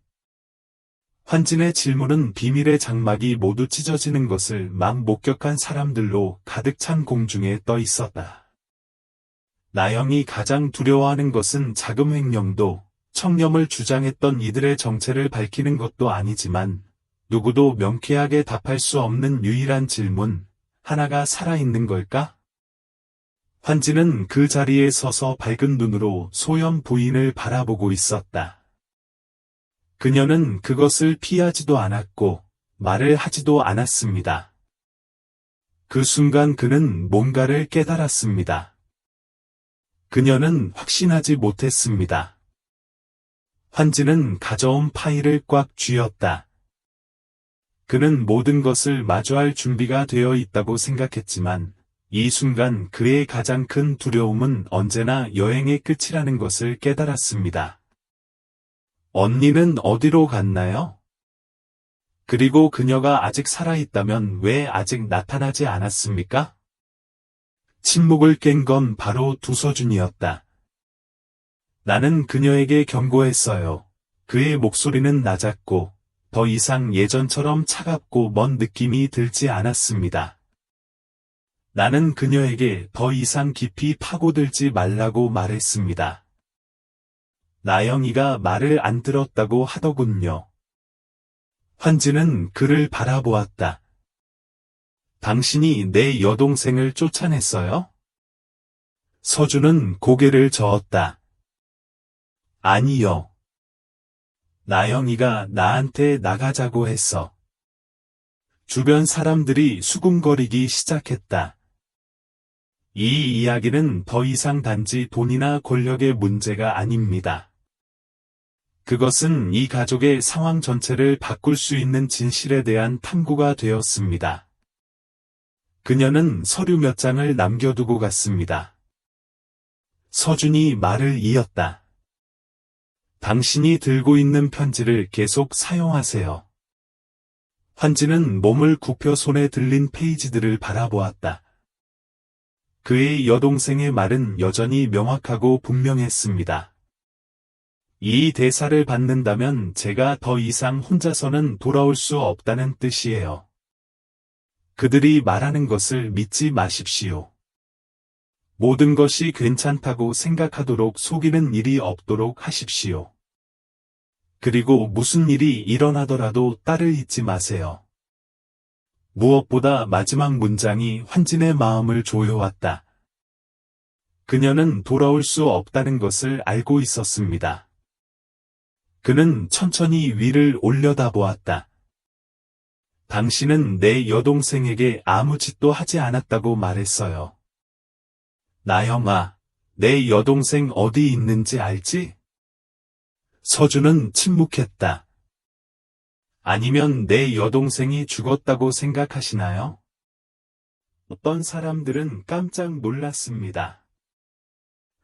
환진의 질문은 비밀의 장막이 모두 찢어지는 것을 막 목격한 사람들로 가득 찬 공중에 떠 있었다. 나영이 가장 두려워하는 것은 자금 횡령도, 청렴을 주장했던 이들의 정체를 밝히는 것도 아니지만, 누구도 명쾌하게 답할 수 없는 유일한 질문, 하나가 살아있는 걸까? 환진은 그 자리에 서서 밝은 눈으로 소연 부인을 바라보고 있었다. 그녀는 그것을 피하지도 않았고 말을 하지도 않았습니다. 그 순간 그는 뭔가를 깨달았습니다. 그녀는 확신하지 못했습니다. 환지는 가져온 파일을 꽉 쥐었다. 그는 모든 것을 마주할 준비가 되어 있다고 생각했지만 이 순간 그의 가장 큰 두려움은 언제나 여행의 끝이라는 것을 깨달았습니다. 언니는 어디로 갔나요? 그리고 그녀가 아직 살아있다면 왜 아직 나타나지 않았습니까? 침묵을 깬 건 바로 두서준이었다. 나는 그녀에게 경고했어요. 그의 목소리는 낮았고 더 이상 예전처럼 차갑고 먼 느낌이 들지 않았습니다. 나는 그녀에게 더 이상 깊이 파고들지 말라고 말했습니다. 나영이가 말을 안 들었다고 하더군요. 환지는 그를 바라보았다. 당신이 내 여동생을 쫓아냈어요? 서준은 고개를 저었다. 아니요. 나영이가 나한테 나가자고 했어. 주변 사람들이 수군거리기 시작했다. 이 이야기는 더 이상 단지 돈이나 권력의 문제가 아닙니다. 그것은 이 가족의 상황 전체를 바꿀 수 있는 진실에 대한 탐구가 되었습니다. 그녀는 서류 몇 장을 남겨두고 갔습니다. 서준이 말을 이었다. 당신이 들고 있는 편지를 계속 사용하세요. 환지는 몸을 굽혀 손에 들린 페이지들을 바라보았다. 그의 여동생의 말은 여전히 명확하고 분명했습니다. 이 대사를 받는다면 제가 더 이상 혼자서는 돌아올 수 없다는 뜻이에요. 그들이 말하는 것을 믿지 마십시오. 모든 것이 괜찮다고 생각하도록 속이는 일이 없도록 하십시오. 그리고 무슨 일이 일어나더라도 딸을 잊지 마세요. 무엇보다 마지막 문장이 환진의 마음을 조여왔다. 그녀는 돌아올 수 없다는 것을 알고 있었습니다. 그는 천천히 위를 올려다보았다. 당신은 내 여동생에게 아무 짓도 하지 않았다고 말했어요. 나영아, 내 여동생 어디 있는지 알지? 서준은 침묵했다. 아니면 내 여동생이 죽었다고 생각하시나요? 어떤 사람들은 깜짝 놀랐습니다.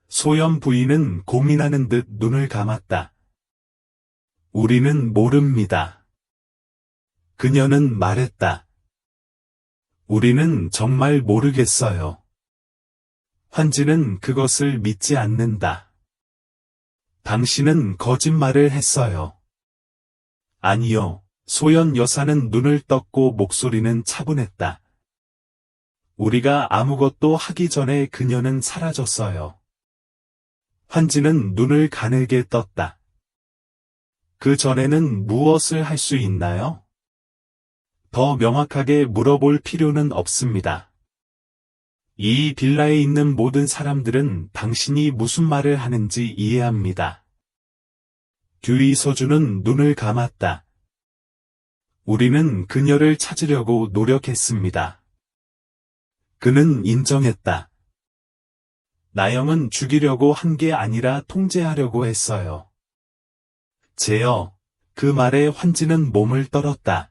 소연 부인은 고민하는 듯 눈을 감았다. 우리는 모릅니다. 그녀는 말했다. 우리는 정말 모르겠어요. 환지는 그것을 믿지 않는다. 당신은 거짓말을 했어요. 아니요. 소연 여사는 눈을 떴고 목소리는 차분했다. 우리가 아무것도 하기 전에 그녀는 사라졌어요. 환지는 눈을 가늘게 떴다. 그 전에는 무엇을 할 수 있나요? 더 명확하게 물어볼 필요는 없습니다. 이 빌라에 있는 모든 사람들은 당신이 무슨 말을 하는지 이해합니다. 듀이 서주는 눈을 감았다. 우리는 그녀를 찾으려고 노력했습니다. 그는 인정했다. 나영은 죽이려고 한 게 아니라 통제하려고 했어요. 제어, 그 말에 환지는 몸을 떨었다.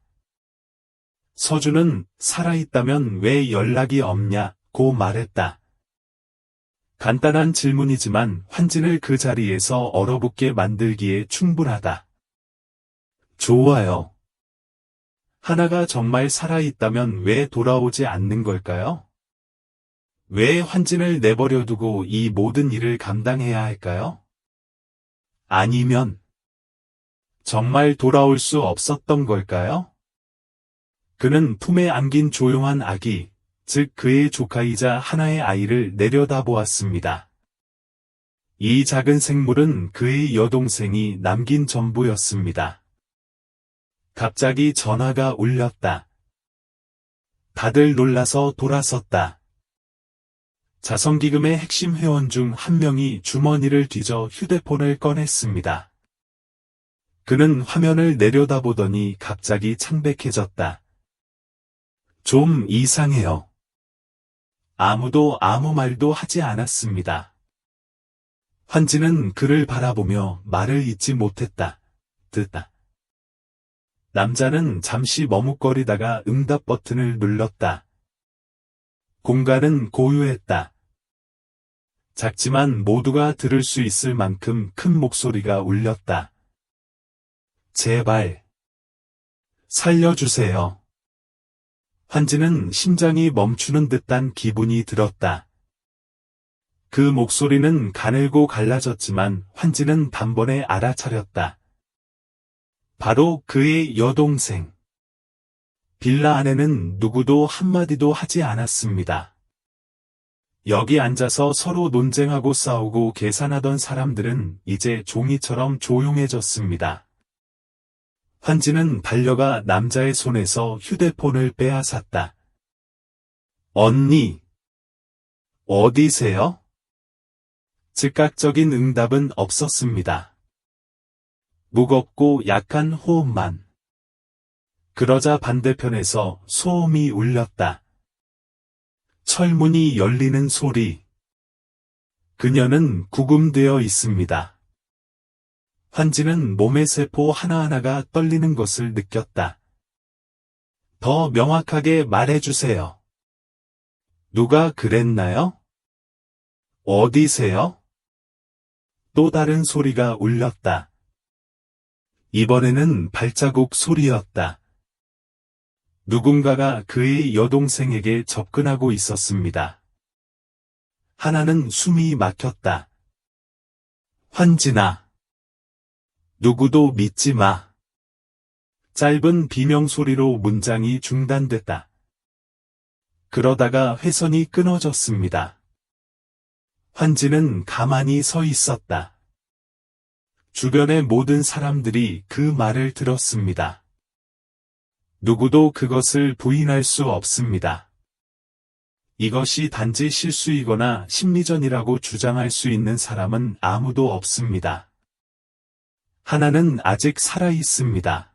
서주는 살아있다면 왜 연락이 없냐고 말했다. 간단한 질문이지만 환진을 그 자리에서 얼어붙게 만들기에 충분하다. 좋아요. 하나가 정말 살아있다면 왜 돌아오지 않는 걸까요? 왜 환진을 내버려 두고 이 모든 일을 감당해야 할까요? 아니면 정말 돌아올 수 없었던 걸까요? 그는 품에 안긴 조용한 아기, 즉 그의 조카이자 하나의 아이를 내려다보았습니다. 이 작은 생물은 그의 여동생이 남긴 전부였습니다. 갑자기 전화가 울렸다. 다들 놀라서 돌아섰다. 자선기금의 핵심 회원 중 한 명이 주머니를 뒤져 휴대폰을 꺼냈습니다. 그는 화면을 내려다보더니 갑자기 창백해졌다. 좀 이상해요. 아무도 아무 말도 하지 않았습니다. 환지는 그를 바라보며 말을 잇지 못했다. 듣다. 남자는 잠시 머뭇거리다가 응답 버튼을 눌렀다. 공간은 고요했다. 작지만 모두가 들을 수 있을 만큼 큰 목소리가 울렸다. 제발 살려주세요. 환지는 심장이 멈추는 듯한 기분이 들었다. 그 목소리는 가늘고 갈라졌지만 환지는 단번에 알아차렸다. 바로 그의 여동생. 빌라 안에는 누구도 한마디도 하지 않았습니다. 여기 앉아서 서로 논쟁하고 싸우고 계산하던 사람들은 이제 종이처럼 조용해졌습니다. 환지는 달려가 남자의 손에서 휴대폰을 빼앗았다. 언니, 어디세요? 즉각적인 응답은 없었습니다. 무겁고 약한 호흡만. 그러자 반대편에서 소음이 울렸다. 철문이 열리는 소리. 그녀는 구금되어 있습니다. 환지는 몸의 세포 하나하나가 떨리는 것을 느꼈다. 더 명확하게 말해주세요. 누가 그랬나요? 어디세요? 또 다른 소리가 울렸다. 이번에는 발자국 소리였다. 누군가가 그의 여동생에게 접근하고 있었습니다. 하나는 숨이 막혔다. 환진아. 누구도 믿지 마. 짧은 비명소리로 문장이 중단됐다. 그러다가 회선이 끊어졌습니다. 환지는 가만히 서 있었다. 주변의 모든 사람들이 그 말을 들었습니다. 누구도 그것을 부인할 수 없습니다. 이것이 단지 실수이거나 심리전이라고 주장할 수 있는 사람은 아무도 없습니다. 하나는 아직 살아 있습니다.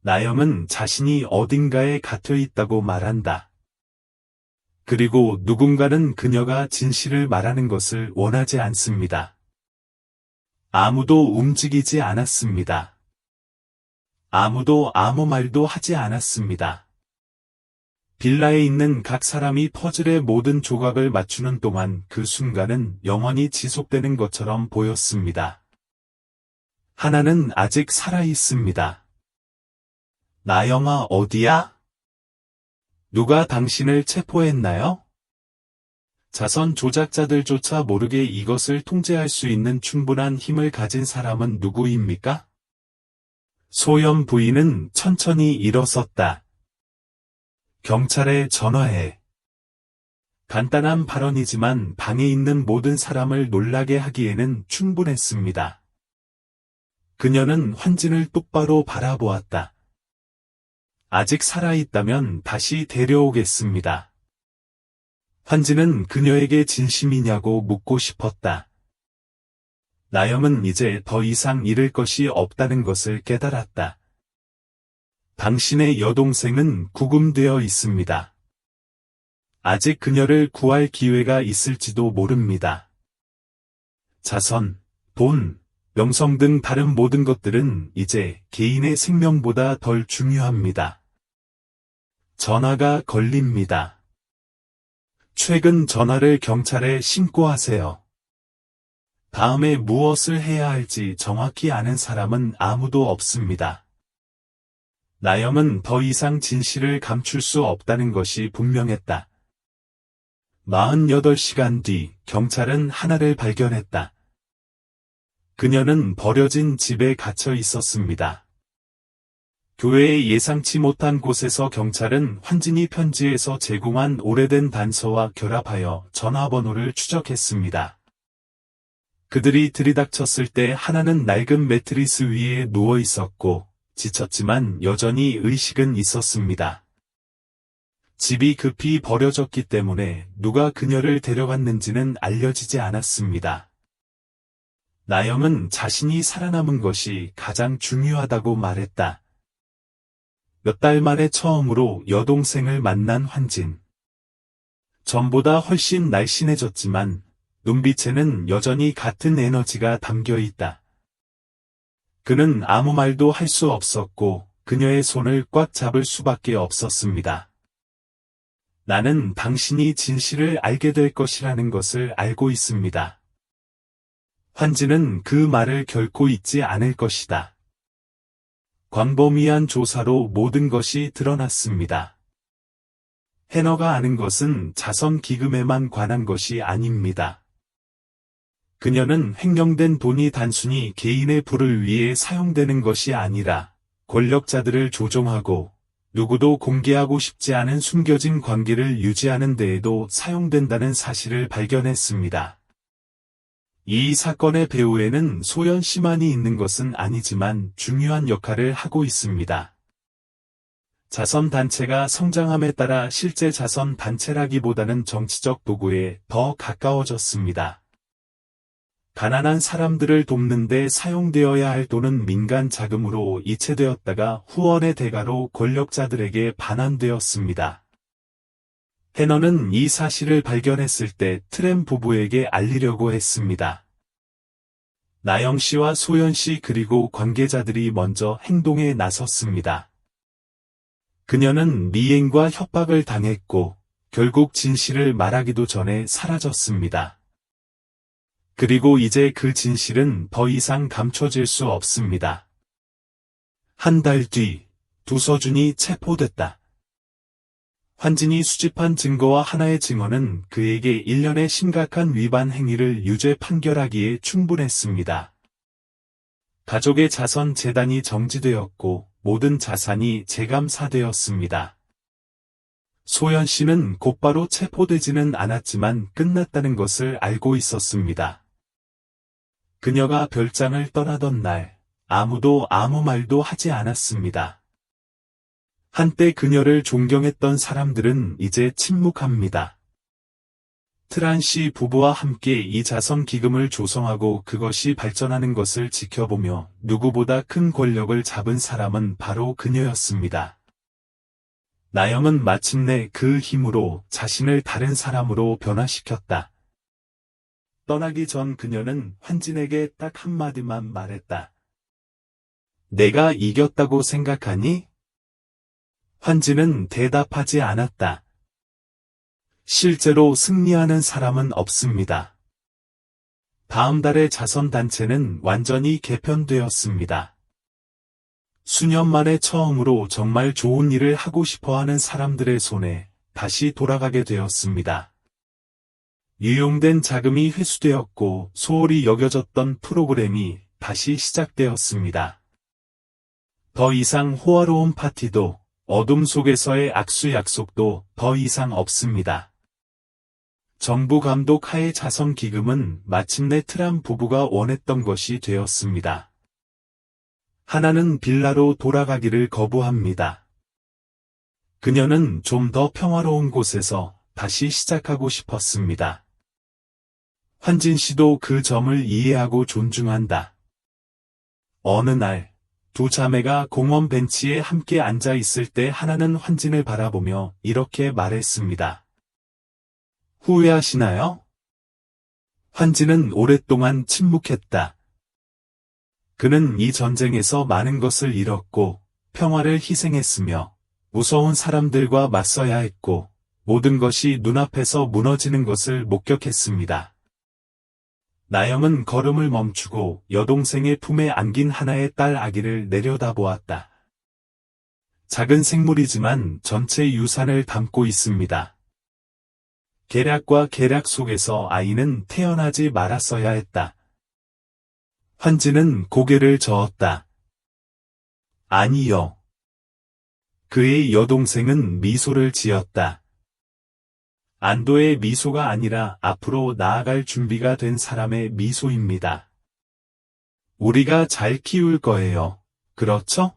나영은 자신이 어딘가에 갇혀 있다고 말한다. 그리고 누군가는 그녀가 진실을 말하는 것을 원하지 않습니다. 아무도 움직이지 않았습니다. 아무도 아무 말도 하지 않았습니다. 빌라에 있는 각 사람이 퍼즐의 모든 조각을 맞추는 동안 그 순간은 영원히 지속되는 것처럼 보였습니다. 하나는 아직 살아 있습니다. 나영아 어디야? 누가 당신을 체포했나요? 자선 조작자들조차 모르게 이것을 통제할 수 있는 충분한 힘을 가진 사람은 누구입니까? 소연 부인은 천천히 일어섰다. 경찰에 전화해. 간단한 발언이지만 방에 있는 모든 사람을 놀라게 하기에는 충분했습니다. 그녀는 환진을 똑바로 바라보았다. 아직 살아있다면 다시 데려오겠습니다. 환진은 그녀에게 진심이냐고 묻고 싶었다. 나영은 이제 더 이상 잃을 것이 없다는 것을 깨달았다. 당신의 여동생은 구금되어 있습니다. 아직 그녀를 구할 기회가 있을지도 모릅니다. 자선, 돈, 명성 등 다른 모든 것들은 이제 개인의 생명보다 덜 중요합니다. 전화가 걸립니다. 최근 전화를 경찰에 신고하세요. 다음에 무엇을 해야 할지 정확히 아는 사람은 아무도 없습니다. 나영은 더 이상 진실을 감출 수 없다는 것이 분명했다. 48시간 뒤 경찰은 하나를 발견했다. 그녀는 버려진 집에 갇혀 있었습니다. 교회의 예상치 못한 곳에서 경찰은 환진이 편지에서 제공한 오래된 단서와 결합하여 전화번호를 추적했습니다. 그들이 들이닥쳤을 때 하나는 낡은 매트리스 위에 누워 있었고 지쳤지만 여전히 의식은 있었습니다. 집이 급히 버려졌기 때문에 누가 그녀를 데려갔는지는 알려지지 않았습니다. 나영은 자신이 살아남은 것이 가장 중요하다고 말했다. 몇 달 만에 처음으로 여동생을 만난 환진. 전보다 훨씬 날씬해졌지만 눈빛에는 여전히 같은 에너지가 담겨 있다. 그는 아무 말도 할 수 없었고 그녀의 손을 꽉 잡을 수밖에 없었습니다. 나는 당신이 진실을 알게 될 것이라는 것을 알고 있습니다. 환진은 그 말을 결코 잊지 않을 것이다. 광범위한 조사로 모든 것이 드러났습니다. 해너가 아는 것은 자선 기금에만 관한 것이 아닙니다. 그녀는 횡령된 돈이 단순히 개인의 부를 위해 사용되는 것이 아니라 권력자들을 조종하고 누구도 공개하고 싶지 않은 숨겨진 관계를 유지하는 데에도 사용된다는 사실을 발견했습니다. 이 사건의 배후에는 소연 씨만이 있는 것은 아니지만 중요한 역할을 하고 있습니다. 자선단체가 성장함에 따라 실제 자선단체라기보다는 정치적 도구에 더 가까워졌습니다. 가난한 사람들을 돕는 데 사용되어야 할 돈은 민간 자금으로 이체되었다가 후원의 대가로 권력자들에게 반환되었습니다. 해너는 이 사실을 발견했을 때 트램 부부에게 알리려고 했습니다. 나영 씨와 소연 씨 그리고 관계자들이 먼저 행동에 나섰습니다. 그녀는 미행과 협박을 당했고 결국 진실을 말하기도 전에 사라졌습니다. 그리고 이제 그 진실은 더 이상 감춰질 수 없습니다. 한 달 뒤, 두서준이 체포됐다. 환진이 수집한 증거와 하나의 증언은 그에게 1년의 심각한 위반 행위를 유죄 판결하기에 충분했습니다. 가족의 자선 재단이 정지되었고 모든 자산이 재감사되었습니다. 소연 씨는 곧바로 체포되지는 않았지만 끝났다는 것을 알고 있었습니다. 그녀가 별장을 떠나던 날, 아무도 아무 말도 하지 않았습니다. 한때 그녀를 존경했던 사람들은 이제 침묵합니다. 트란 씨 부부와 함께 이 자선 기금을 조성하고 그것이 발전하는 것을 지켜보며 누구보다 큰 권력을 잡은 사람은 바로 그녀였습니다. 나영은 마침내 그 힘으로 자신을 다른 사람으로 변화시켰다. 떠나기 전 그녀는 환진에게 딱 한마디만 말했다. 내가 이겼다고 생각하니? 환진은 대답하지 않았다. 실제로 승리하는 사람은 없습니다. 다음 달에 자선단체는 완전히 개편되었습니다. 수년 만에 처음으로 정말 좋은 일을 하고 싶어하는 사람들의 손에 다시 돌아가게 되었습니다. 유용된 자금이 회수되었고 소홀히 여겨졌던 프로그램이 다시 시작되었습니다. 더 이상 호화로운 파티도 어둠 속에서의 악수 약속도 더 이상 없습니다. 정부 감독 하에 자선 기금은 마침내 트람 부부가 원했던 것이 되었습니다. 하나는 빌라로 돌아가기를 거부합니다. 그녀는 좀 더 평화로운 곳에서 다시 시작하고 싶었습니다. 환진 씨도 그 점을 이해하고 존중한다. 어느 날, 두 자매가 공원 벤치에 함께 앉아 있을 때 하나는 환진을 바라보며 이렇게 말했습니다. 후회하시나요? 환진은 오랫동안 침묵했다. 그는 이 전쟁에서 많은 것을 잃었고, 평화를 희생했으며, 무서운 사람들과 맞서야 했고, 모든 것이 눈앞에서 무너지는 것을 목격했습니다. 나영은 걸음을 멈추고 여동생의 품에 안긴 하나의 딸 아기를 내려다보았다. 작은 생물이지만 전체 유산을 담고 있습니다. 계략과 계략 속에서 아이는 태어나지 말았어야 했다. 환진은 고개를 저었다. 아니요. 그의 여동생은 미소를 지었다. 안도의 미소가 아니라 앞으로 나아갈 준비가 된 사람의 미소입니다. 우리가 잘 키울 거예요. 그렇죠?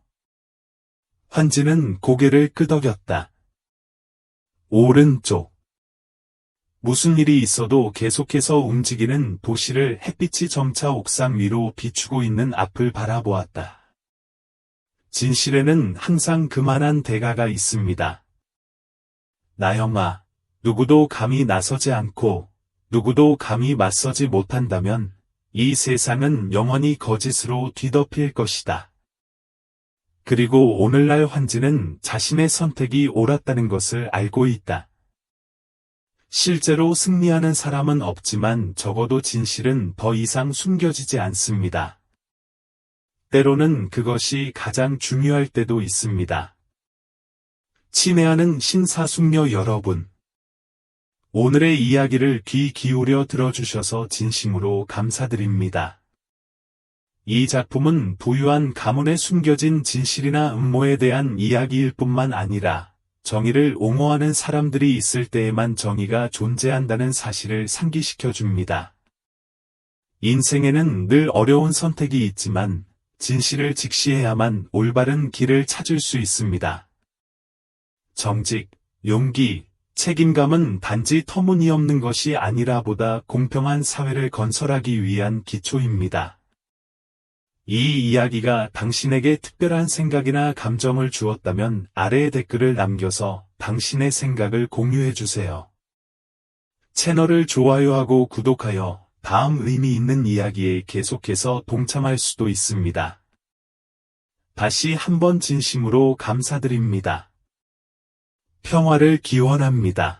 환진은 고개를 끄덕였다. 오른쪽. 무슨 일이 있어도 계속해서 움직이는 도시를 햇빛이 점차 옥상 위로 비추고 있는 앞을 바라보았다. 진실에는 항상 그만한 대가가 있습니다. 나영아. 누구도 감히 나서지 않고 누구도 감히 맞서지 못한다면 이 세상은 영원히 거짓으로 뒤덮일 것이다. 그리고 오늘날 환진은 자신의 선택이 옳았다는 것을 알고 있다. 실제로 승리하는 사람은 없지만 적어도 진실은 더 이상 숨겨지지 않습니다. 때로는 그것이 가장 중요할 때도 있습니다. 친애하는 신사숙녀 여러분. 오늘의 이야기를 귀 기울여 들어주셔서 진심으로 감사드립니다. 이 작품은 부유한 가문에 숨겨진 진실이나 음모에 대한 이야기일 뿐만 아니라 정의를 옹호하는 사람들이 있을 때에만 정의가 존재한다는 사실을 상기시켜 줍니다. 인생에는 늘 어려운 선택이 있지만 진실을 직시해야만 올바른 길을 찾을 수 있습니다. 정직, 용기, 책임감은 단지 터무니없는 것이 아니라 보다 공평한 사회를 건설하기 위한 기초입니다. 이 이야기가 당신에게 특별한 생각이나 감정을 주었다면 아래에 댓글을 남겨서 당신의 생각을 공유해주세요. 채널을 좋아요하고 구독하여 다음 의미 있는 이야기에 계속해서 동참할 수도 있습니다. 다시 한번 진심으로 감사드립니다. 평화를 기원합니다.